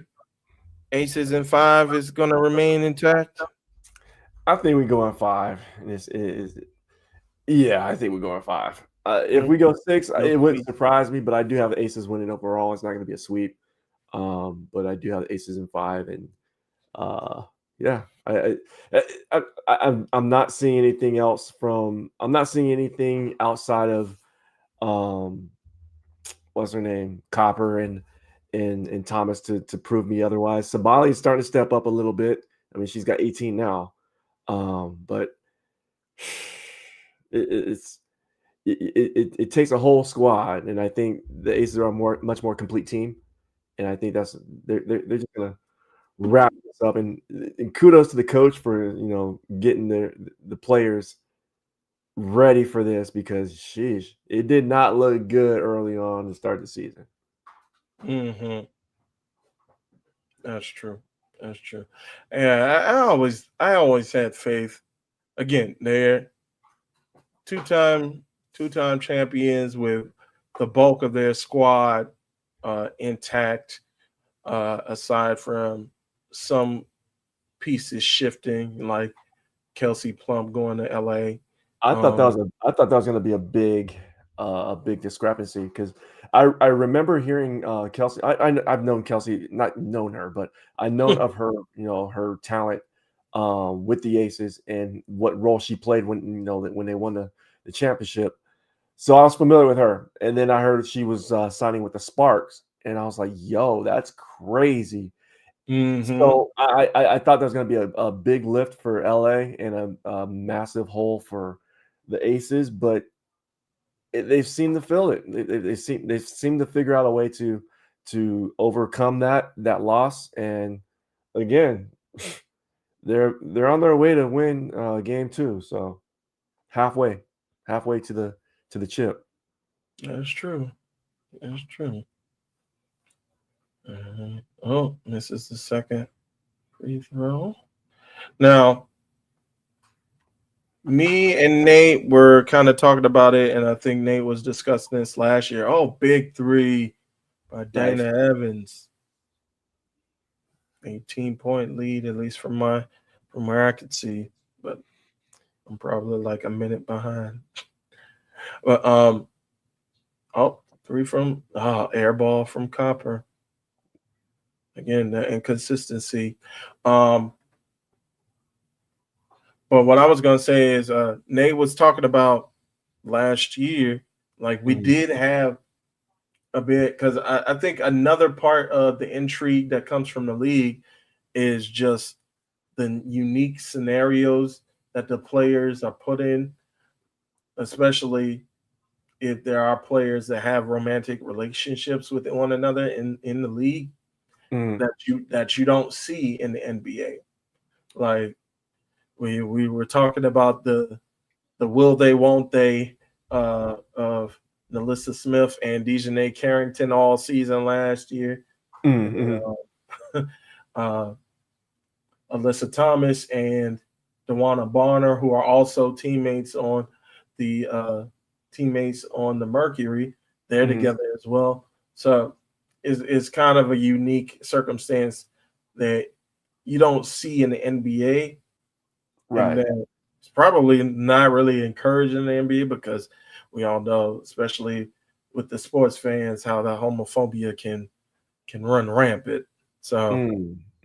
aces in 5 is gonna remain intact? I think we go in 5. And it's, it is, yeah, I think we go in 5. If we go 6, No it wouldn't sweep. surprise me, but I do have the Aces winning overall. It's not going to be a sweep, but I do have the Aces in 5, and yeah, I'm not seeing anything else from. I'm not seeing anything outside of um, what's her name, Copper and Thomas to prove me otherwise. Sabali is starting to step up a little bit. I mean, she's got 18 now, but it's it takes a whole squad, and I think the Aces are a much more complete team, and I think that's they're just gonna wrap this up. And kudos to the coach for getting the players ready for this, because sheesh, it did not look good early on to start the season. Mm-hmm. That's true. That's true. Yeah, I always had faith. Again, they're two-time two-time champions with the bulk of their squad intact, aside from some pieces shifting, like Kelsey Plum going to LA. Um, I thought that was going to be a big discrepancy, because I remember hearing Kelsey. I've known Kelsey, not known her, but I known of her, her talent with the Aces and what role she played when they won the championship. So I was familiar with her, and then I heard she was signing with the Sparks, and I was like, "Yo, that's crazy." mhm. So I thought there was going to be a big lift for LA and a massive hole for the Aces, but they've seemed to fill it. They seem to figure out a way to overcome that loss, and again, they're on their way to win game 2. So halfway to the chip. That's true. That's true. Oh, misses the second free throw. Now, me and Nate were kind of talking about it, and I think Nate was discussing this last year. Oh, big three by Nice. Dana Evans. 18-point lead, at least from where I could see. But I'm probably like a minute behind. But oh, three from air ball from Copper. Again, the inconsistency. Um, but what I was gonna say is Nate was talking about last year, like we Mhm. did have a bit, because I think another part of the intrigue that comes from the league is just the unique scenarios that the players are put in, especially if there are players that have romantic relationships with one another in the league Mhm. that you don't see in the NBA. Like we were talking about the will they won't they of Melissa Smith and Dejanay Carrington all season last year. And Mhm. uh, Alyssa Thomas and Dewana Bonner, who are also the teammates on the Mercury. They're Mhm. together as well. So it's kind of a unique circumstance that you don't see in the NBA, and Right. that it's probably not really encouraged in the NBA, because we all know, especially with the sports fans, how the homophobia can run rampant. So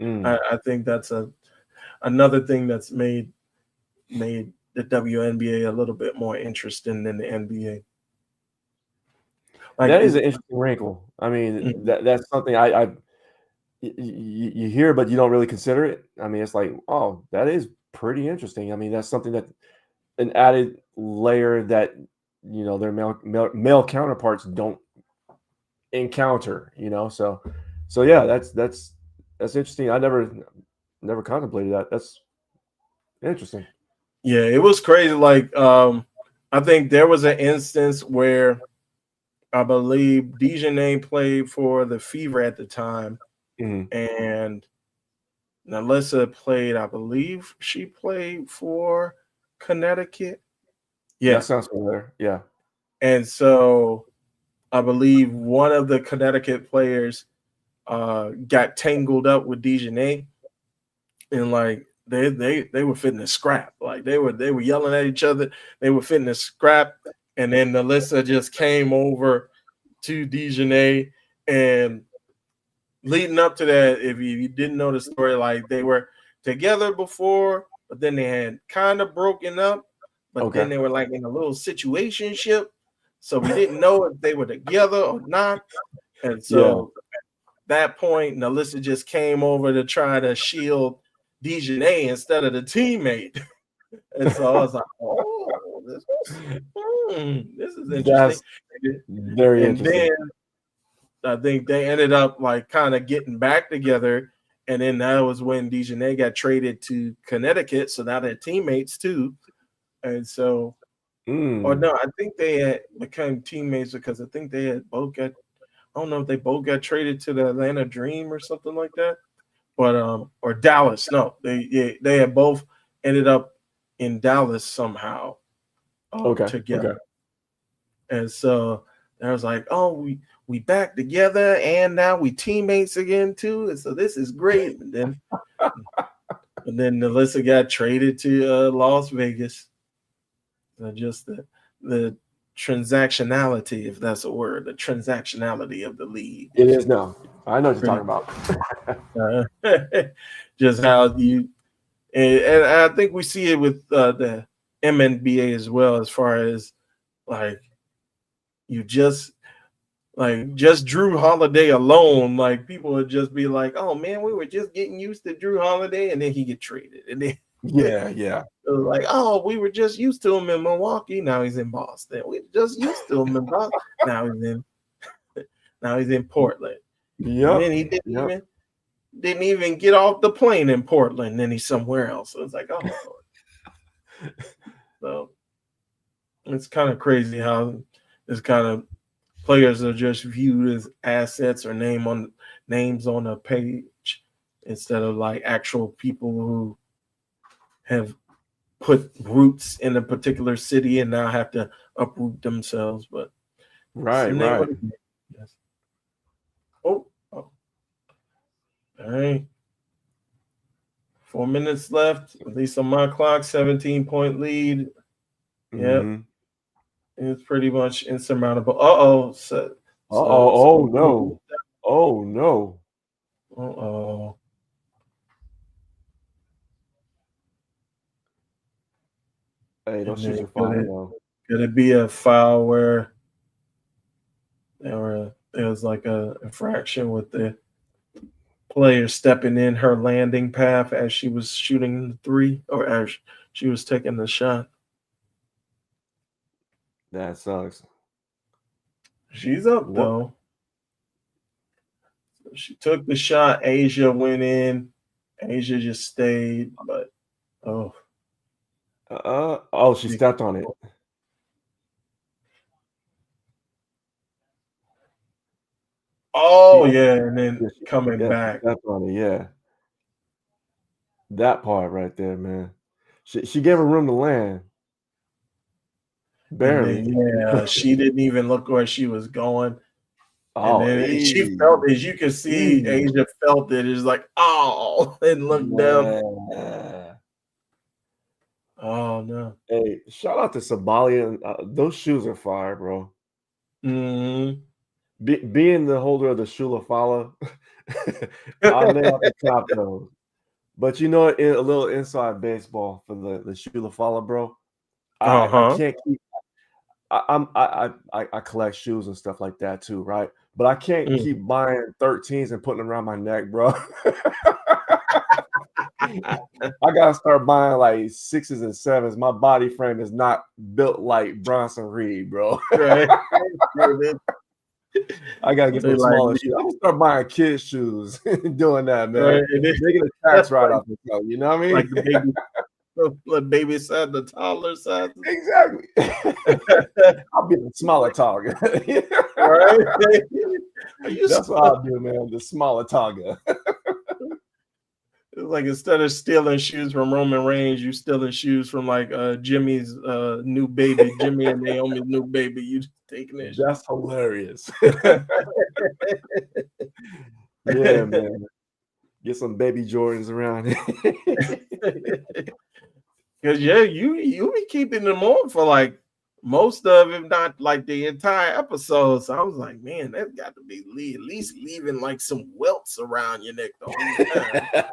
Mm. I think that's another thing that's made the WNBA a little bit more interesting than the NBA. Like That is is an interesting wrinkle. I mean, Mhm. that's something you hear, but you don't really consider it. I mean, it's like, oh, that is pretty interesting. I mean, that's something that an added layer that their male counterparts don't encounter. So yeah, that's interesting. I never contemplated that. That's interesting. Yeah, it was crazy. Like, I think there was an instance where I believe Dejanay played for the Fever at the time, Mhm. and Nalissa played. I believe she played for Connecticut. That Yeah, sounds familiar. Yeah. and so I believe one of the Connecticut players got tangled up with Dejanay, and like they were fitting to scrap. Like they were yelling at each other. They were fitting to scrap, and then Nalissa just came over to Dejanay, and leading up to that, if you didn't know the story, like they were together before, but then they had kind of broken up, but then Okay. they were like in a little situationship. So we didn't know if they were together or not. And Yeah. so at that point, Nalissa just came over to try to shield Dejanay instead of the teammate. And so I was like, oh, this is interesting. That's very And interesting. then I think they ended up like kind of getting back together. And then that was when Dejanay got traded to Connecticut. So now they're teammates too. And so, or Mm. no, I think they had become teammates because I think they had both got, I don't know if they both got traded to the Atlanta Dream or something like that. But or Dallas. No, they had both ended up in Dallas somehow Okay. together. And so I was like, oh, we back together and now we teammates again too. And so this is great. And then Nalissa got traded to Las Vegas. Just the transactionality, if that's a word, the transactionality of the league. It is now. I know what you're talking about. Just how you and I think we see it with the MNBA as well, as far as like you just Drew Holiday alone, like people would just be like, "Oh man, we were just getting used to Drew Holiday," and then he get traded, and then Yeah. it was like, "Oh, we were just used to him in Milwaukee. Now he's in Boston. We just used to him in Boston. Now he's in Portland, and Yep. then he didn't even get off the plane in Portland. Then he's somewhere else. So it's like, oh, Lord. So it's kind of crazy how this kind of players are just viewed as assets or names on a page instead of like actual people who have put roots in a particular city and now have to uproot themselves. But it's the Right. name Right. of the game. Yes. Oh. All right. 4 minutes left, at least on my clock, 17-point lead. Yep. Mhm. It's pretty much insurmountable. Uh-oh. Oh no. Oh no. Uh-oh. Hey, those And shoes then are fire though. could it be a foul where there was like a infraction with the player stepping in her landing path as she was shooting the three or as she was taking the shot? That sucks. She's up What? though. She took the shot. Asia went in. Asia just stayed, but oh, Oh, she stepped on it. oh She, yeah, and then yeah, coming she back. stepped on it. Yeah, that part right there, man. She gave her room to land, And barely. then she didn't even look where she was going. And Oh, then she felt it. As you can see, Asia felt it. It's like, oh, and looked down. yeah. Oh no. Hey, shout out to Somalia. Those shoes are fire, bro. Mm-hmm. Being the holder of the Shula Fala, I lay out the top those. But you know, what, a little inside baseball for the Shula Fala, bro. I can't keep. I collect shoes and stuff like that too, right? But I can't keep buying 13s and putting them around my neck, bro. I gotta start buying like 6s and 7s. My body frame is not built like Bronson Reed, bro. Right. I gotta get They some like smaller me. shoes. I'm gonna start buying kids' shoes doing that, man. Right. And Making a tax write off yourself, you know what I mean? like the baby size, the toddler size. Exactly. I'll be the smaller target. Right. Are you That's what I'll do, man. The smaller target. It's like instead of stealing shoes from Roman Reigns, you stealing shoes from like Jimmy's new baby, Jimmy and Naomi's new baby. You just taking it. That's hilarious. Yeah, man. Get some baby Jordans around. Because yeah, you be keeping them on for like most of, if not like the entire episode. So I was like, man, that's got to be at least leaving like some welts around your neck the whole time.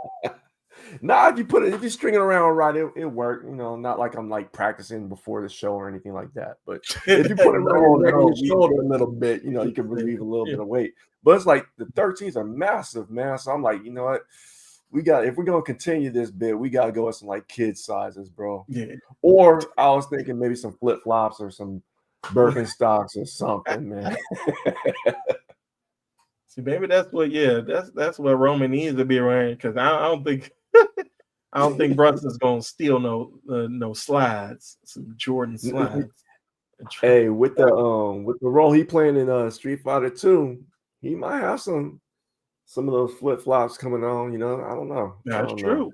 Nah, if you string it around right, it worked. You know, not like I'm like practicing before the show or anything like that. But if you put it around your shoulder a little bit, you know, you can relieve a little bit of weight. But it's like the 13s are massive, man. So I'm like, you know what? If we're gonna continue this bit, we gotta go with some like kid sizes, bro. Yeah. Or I was thinking maybe some flip flops or some Birkenstocks or something, man. See, maybe that's what Roman needs to be around, because I don't think I don't think Brunson's gonna steal no slides, some Jordan slides. Hey, with the role he playing in Street Fighter 2, he might have some of those flip flops coming on. You know, I don't know. That's true.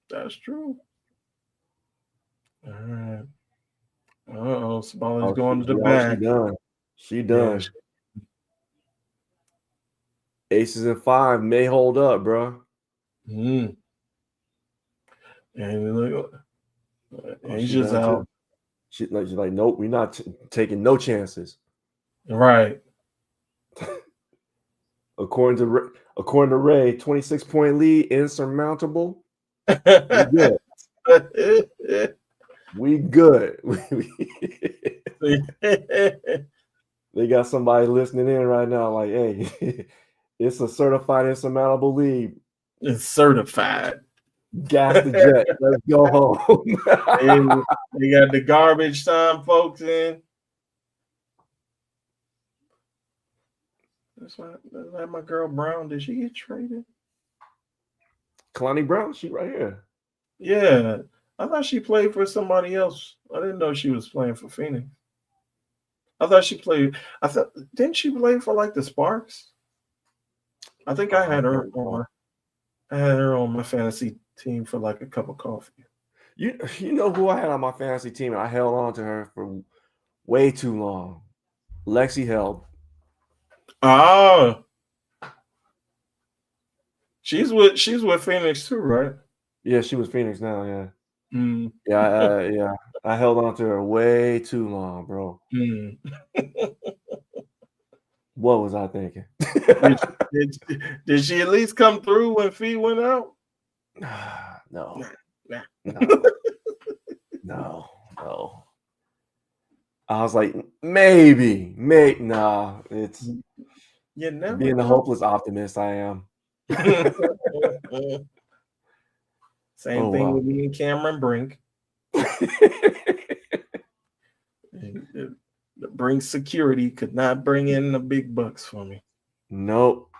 That's true. All right. Smalley's going to the back. She done. Yeah. Aces and 5 may hold up, bro. And look, Asia's out. She's like, nope, we're not taking no chances. Right. According to Ray, 26-point lead, insurmountable. We good. We good. They got somebody listening in right now, like, hey, it's a certified insurmountable lead. It's certified. Gas the jet. Let's go home. They got the garbage time folks in. That's like my girl Brown. Did she get traded? Kalani Brown, she right here. Yeah. I thought she played for somebody else. I didn't know she was playing for Phoenix. Didn't she play for like the Sparks? I think I had her on my fantasy team for like a cup of coffee. You know who I had on my fantasy team? I held on to her for way too long. Lexi Held. Oh. She's with Phoenix too, right? Yeah, she was Phoenix now, yeah. Mm. Yeah. I held on to her way too long, bro. Mm. What was I thinking? Did she at least come through when Fee went out? No. Nah. No. I was like, maybe. Nah. It's being a hopeless optimist. I am. Same thing with me and Cameron Brink. The Brink security could not bring in the big bucks for me. Nope.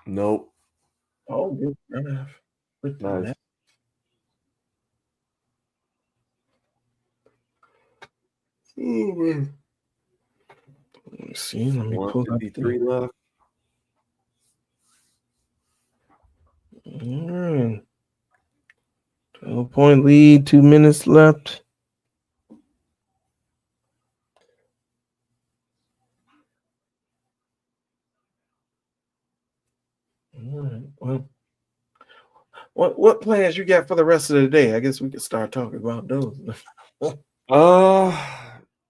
Oh, good enough. Nice. Let me see. Let me pull up 3 left. All right. 12-point lead, 2 minutes left. All right. Well, what plans you got for the rest of the day? I guess we could start talking about those.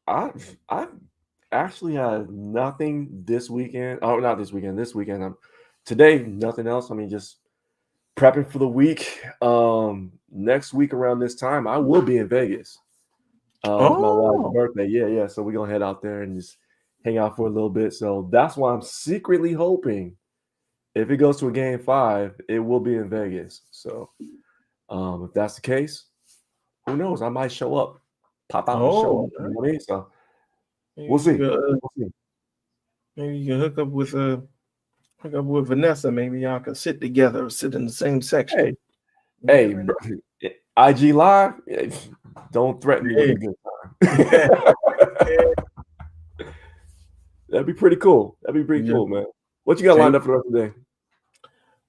I actually had nothing this weekend. Oh, not this weekend. This weekend. Today, nothing else. I mean, just prepping for the week. Next week around this time, I will be in Vegas. It's my wife's birthday. Yeah. So we're gonna head out there and just hang out for a little bit. So that's why I'm secretly hoping if it goes to a game 5, it will be in Vegas. So If that's the case, who knows? I might show up, pop out and show Oh, up. You know what I mean? So maybe we'll see. you could, We'll see. maybe you can hook up with Vanessa. Maybe y'all can sit together, or sit in the same section. Hey, You hey, never bro, know. IG Live, don't threaten me with a good time. That'd be pretty cool. That'd be pretty Yeah. cool, man. What you got lined up for the rest of the day?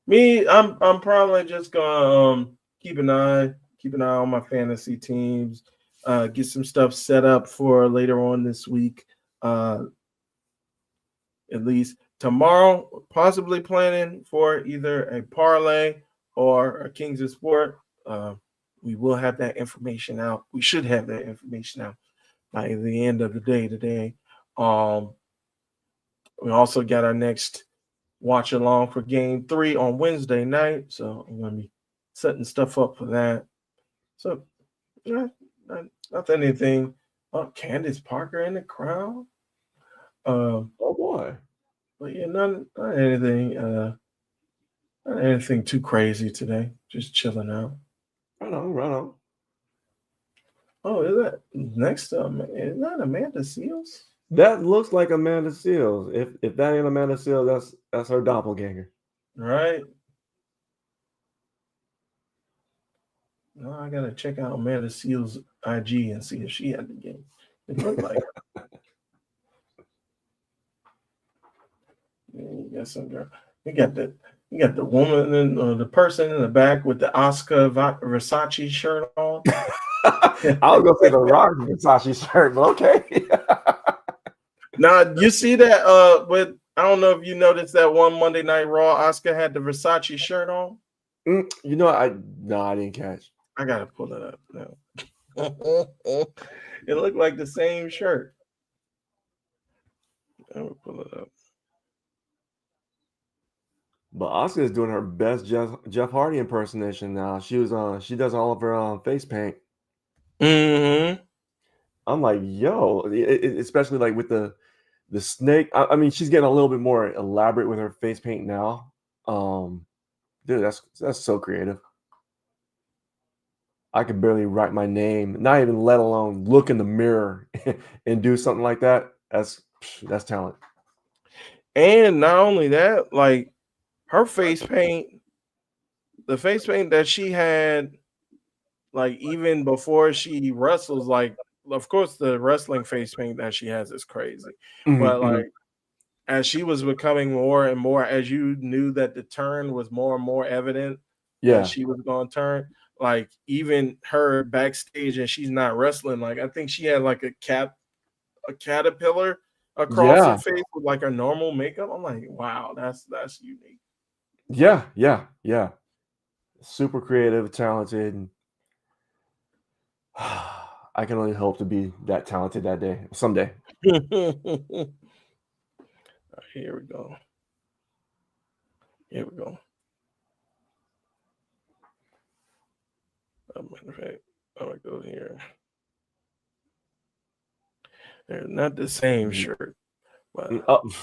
Me, I'm probably just gonna keep an eye on my fantasy teams, get some stuff set up for later on this week. At least tomorrow, possibly planning for either a parlay or a Kings of Sport. We will have that information out. We should have that information out by the end of the day today. We also got our next watch along for game 3 on Wednesday night. So I'm going to be setting stuff up for that. So, not anything. Oh, Candace Parker in the crowd. Oh boy. But yeah, not anything too crazy today. Just chilling out. Right on. Oh, is that next up? Is that Amanda Seals? That looks like Amanda Seals. If that ain't Amanda Seals, that's her doppelganger. Right. No, I gotta check out Amanda Seals' IG and see if she had the game. It looked like her. Yeah, you got some girl. You got the woman and the person in the back with the Oscar Versace shirt on. I was gonna say the Rock Versace shirt, but okay. Now you see that with I don't know if you noticed that one Monday Night Raw, Oscar had the Versace shirt on. You know, I didn't catch. I gotta pull it up now. It looked like the same shirt. I'm gonna pull it up. But Oscar is doing her best Jeff Hardy impersonation now. She does all of her face paint. Mm-hmm. I'm like, yo, especially like with the snake. I mean, she's getting a little bit more elaborate with her face paint now. Dude, that's so creative. I could barely write my name, not even let alone look in the mirror and do something like that. That's talent. And not only that, like her face paint, the face paint that she had, like even before she wrestles, like of course the wrestling face paint that she has is crazy. But like as she was becoming more and more, as you knew that the turn was more and more evident, that she was going to turn. Like even her backstage, and she's not wrestling. Like I think she had like a caterpillar across her face with like her normal makeup. I'm like, wow, that's unique. Yeah. Super creative, talented. And I can only hope to be that talented that day, someday. Here we go. Matter of fact, I'm gonna go here. They're not the same shirt, but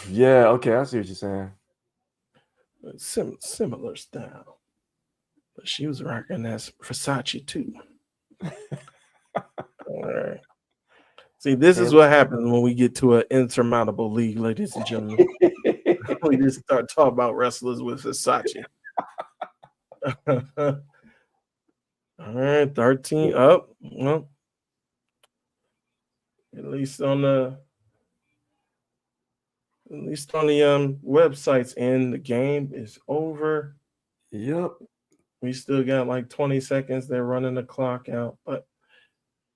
yeah, okay, I see what you're saying. Similar style. But she was rocking that Versace too. All right. See, this is what happens when we get to an insurmountable league, ladies and gentlemen. We just start talking about wrestlers with Versace. All right, 13 up. Well, at least on the websites, and the game is over. Yep. We still got like 20 seconds. They're running the clock out, but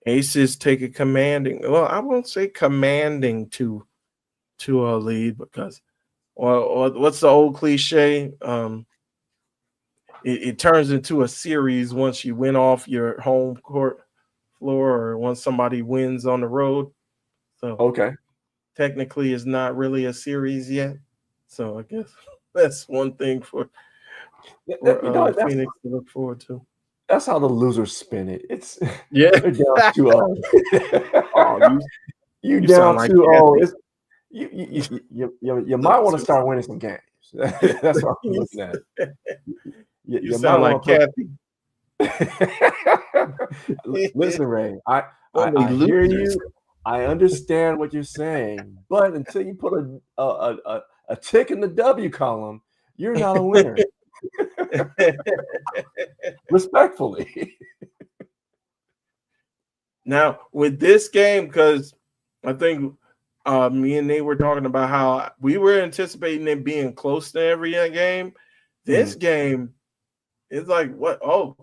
Aces take a commanding. Well, I won't say commanding to a lead because, or what's the old cliche? It turns into a series once you win off your home court floor, or once somebody wins on the road. So okay, technically, it's not really a series yet. So I guess that's one thing for Phoenix to look forward to. That's how the losers spin it. It's yeah, they're down 2-0. You down 2-0. You might want to start winning some games. That's what I'm looking at. You sound like Kathy. Listen, Ray, Only I hear losers. you. I understand what you're saying, but until you put a tick in the W column, you're not a winner. Respectfully. Now, with this game, because I think me and Nate were talking about how we were anticipating it being close to every game. This game is like what? Oh,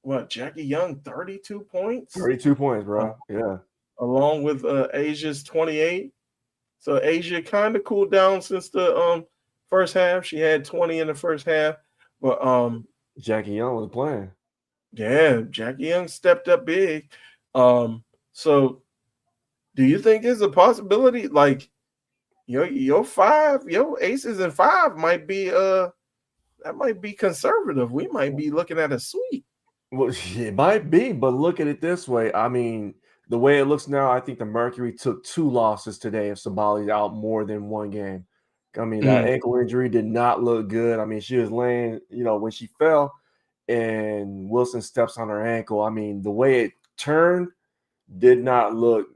what? Jackie Young, 32 points, 32 points, bro. Yeah. along with Asia's 28. So Asia kind of cooled down since the first half. She had 20 in the first half, but Jackie Young was playing. yeah, Jackie Young stepped up big. So do you think there's a possibility like your aces and five might be that might be conservative. We might be looking at a sweep. Well, it might be, but look at it this way. I mean, the way it looks now, I think the Mercury took 2 losses today if Sabali's out more than 1 game. I mean, that ankle injury did not look good. I mean, she was laying, when she fell and Wilson steps on her ankle. I mean, the way it turned did not look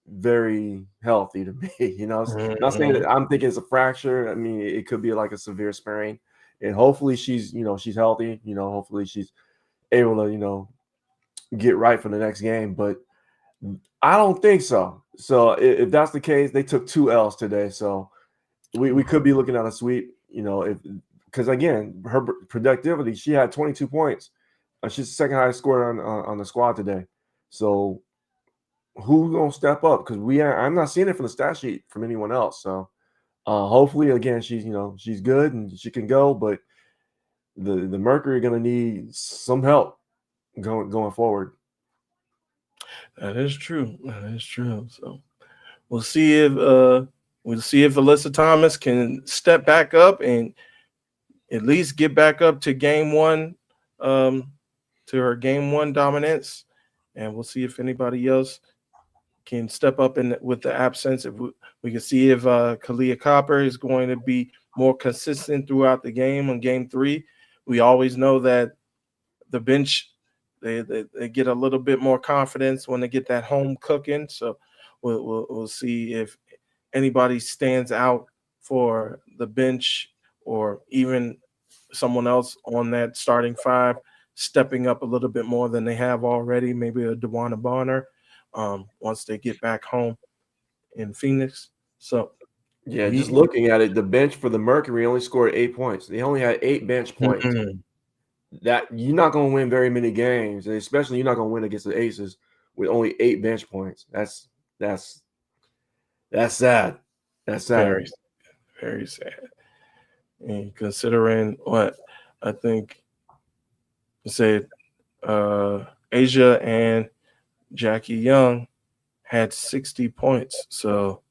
very healthy to me. Not saying that I'm thinking it's a fracture. I mean, it could be like a severe sprain. And hopefully she's healthy. Hopefully she's able to, get right for the next game. But I don't think so. So if that's the case, they took 2 L's today. So we could be looking at a sweep, because again, her productivity, she had 22 points. She's the second highest scorer on the squad today. So who's gonna step up? Because I'm not seeing it from the stat sheet from anyone else. So hopefully, again, she's good and she can go. But the Mercury are gonna need some help going forward. That is true. That is true. So we'll see if Alyssa Thomas can step back up and at least get back up to game one, to her game one dominance, and we'll see if anybody else can step up with the absence. If we can see if Kalia Copper is going to be more consistent throughout the game on game 3. We always know that the bench they get a little bit more confidence when they get that home cooking. So we'll see if anybody stands out for the bench or even someone else on that starting 5 stepping up a little bit more than they have already. Maybe a DeWanna Bonner once they get back home in Phoenix. So yeah, just looking at it, the bench for the Mercury only scored 8 points. They only had 8 bench points. That you're not going to win very many games, and especially you're not going to win against the Aces with only 8 bench points. That's sad. That's sad. Very, very sad. And considering what I think, say, Asia and Jackie Young had 60 points, so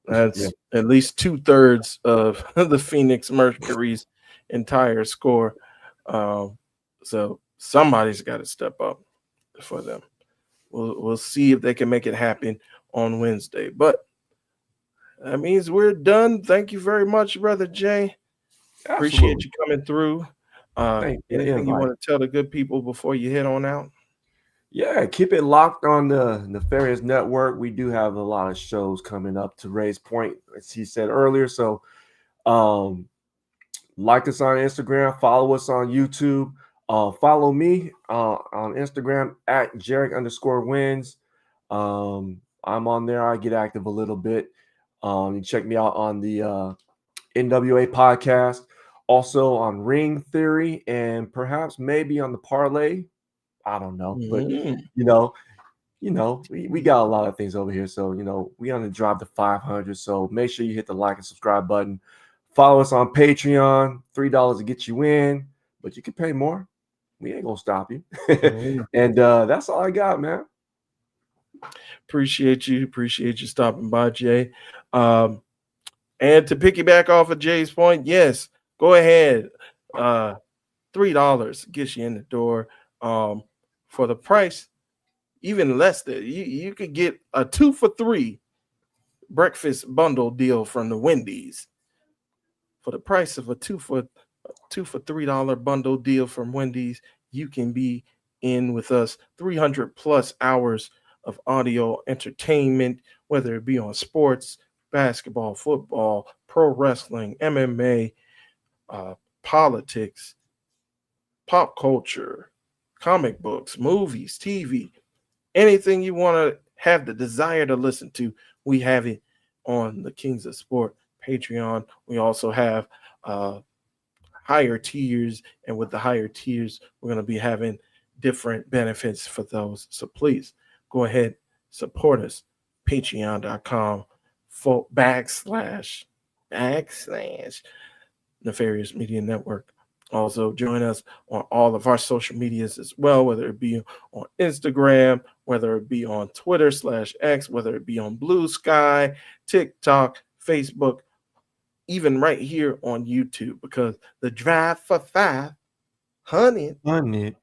that's at least 2/3 of the Phoenix Mercury's entire score. So somebody's got to step up for them. We'll see if they can make it happen on Wednesday. But that means we're done. Thank you very much, Brother Jay. Appreciate you coming through. Anything you want to tell the good people before you head on out? Yeah, keep it locked on the Nefarious Network. We do have a lot of shows coming up to Ray's point, as he said earlier. So like us on Instagram, follow us on YouTube. Follow me on Instagram at Jarek_wins. I'm on there. I get active a little bit. You check me out on the NWA podcast, also on Ring Theory, and perhaps maybe on the Parlay. I don't know, but we got a lot of things over here. So we on the drive to 500. So make sure you hit the like and subscribe button. Follow us on Patreon, $3 to get you in, but you can pay more. We ain't gonna stop you. And that's all I got, man. Appreciate you stopping by, Jay. And to piggyback off of Jay's point, yes, go ahead. $3 gets you in the door. For the price, even less than you could get a 2 for $3 breakfast bundle deal from the Wendy's. For the price of a two for $3 bundle deal from Wendy's, you can be in with us 300 plus hours of audio entertainment, whether it be on sports, basketball, football, pro wrestling, MMA, politics, pop culture, comic books, movies, TV, anything you want to have the desire to listen to, we have it on the Kings of Sport Patreon. We also have higher tiers, and with the higher tiers, we're going to be having different benefits for those. So please go ahead, support us. Patreon.com // Nefarious Media Network. Also, join us on all of our social medias as well, whether it be on Instagram, whether it be on Twitter /X, whether it be on Blue Sky, TikTok, Facebook, even right here on YouTube, because the drive for 500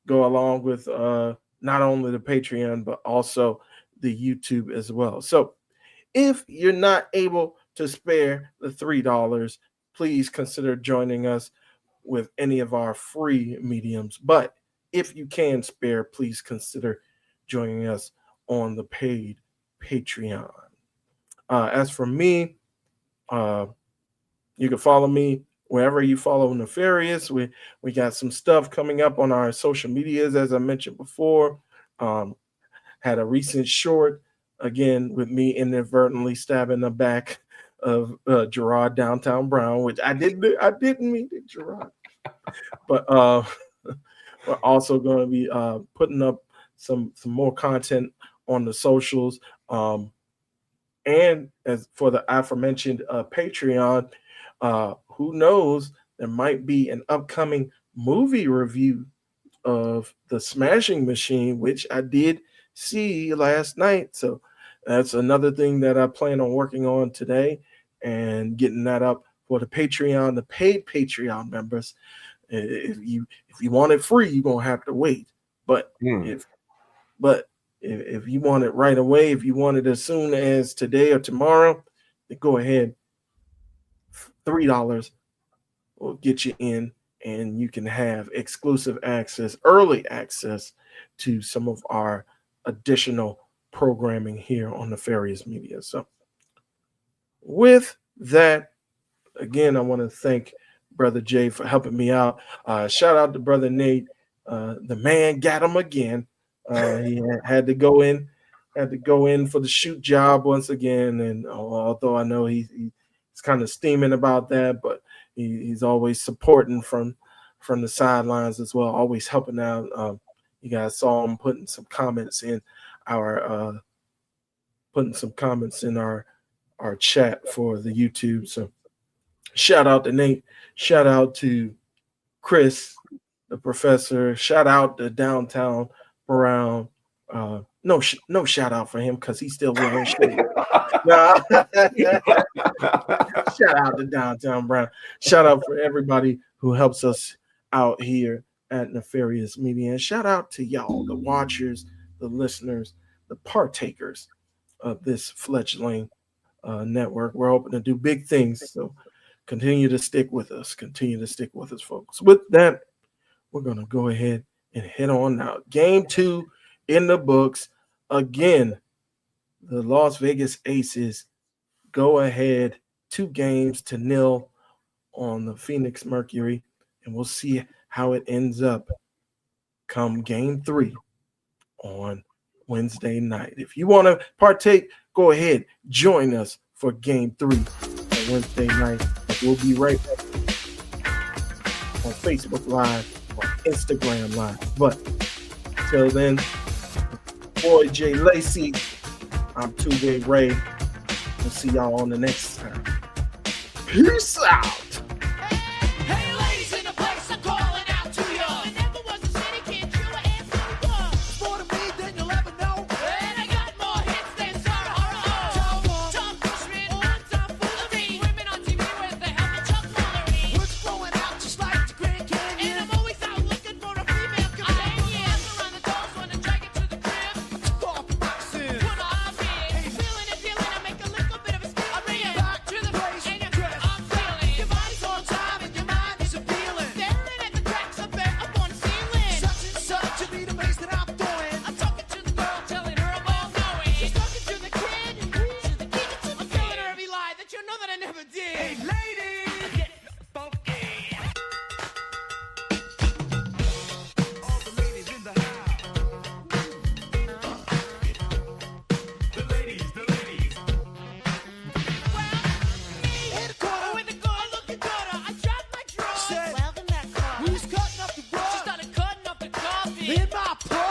go along with not only the Patreon, but also the YouTube as well. So if you're not able to spare the $3, please consider joining us with any of our free mediums. But if you can spare, please consider joining us on the paid Patreon. As for me, you can follow me wherever you follow Nefarious. We got some stuff coming up on our social medias, as I mentioned before. Had a recent short, again, with me inadvertently stabbing the back of Gerard Downtown Brown, which I didn't mean it, Gerard. But we're also going to be putting up some more content on the socials. And as for the aforementioned Patreon, who knows, there might be an upcoming movie review of The Smashing Machine, which I did see last night. So that's another thing that I plan on working on today and getting that up for the Patreon, the paid Patreon members. If you want it free, you're gonna have to wait. But if you want it right away, if you want it as soon as today or tomorrow, then go ahead. $3 will get you in, and you can have exclusive access, early access to some of our additional programming here on Nefarious Media. So with that, again, I want to thank Brother Jay for helping me out. Shout out to Brother Nate. The man got him again. He had to go in for the shoot job once again. And although I know he's kind of steaming about that, but he's always supporting from the sidelines as well, always helping out. You guys saw him putting some comments in our chat for the YouTube. So shout out to Nate. Shout out to Chris, the professor. Shout out to Downtown Brown. No shout out for him because he's still wearing shit. Nah. Shout out to Downtown Brown. Shout out for everybody who helps us out here at Nefarious Media. And shout out to y'all, the watchers, the listeners, the partakers of this fledgling network. We're hoping to do big things. So continue to stick with us. Continue to stick with us, folks. With that, we're going to go ahead and head on now. Game 2 in the books. Again, the Las Vegas Aces go ahead 2-0 on the Phoenix Mercury, and we'll see how it ends up come Game 3 on Wednesday night. If you want to partake, go ahead, join us for Game 3 on Wednesday night. We'll be right back on Facebook Live, on Instagram Live. But till then, boy Jay Lacey, I'm Two-Way Ray. We'll see y'all on the next time. Peace out. Hey, ladies in the place, I'm calling out to ya. I never was a city kid, you were in for more to me than you'll ever know. And I got more hits than Sarah. Tom Cushman, on-time foolery. Women on TV with the help of Chuck Woolery. What's growing out just like the Grand Canyon. And I'm always out looking for a female companion. Yeah, around the doors when I drag it to the crib. Stop boxing. Put on me. Feeling it, I make a little bit of a spin. I bring it back to the place. And I'm feeling. in my purse.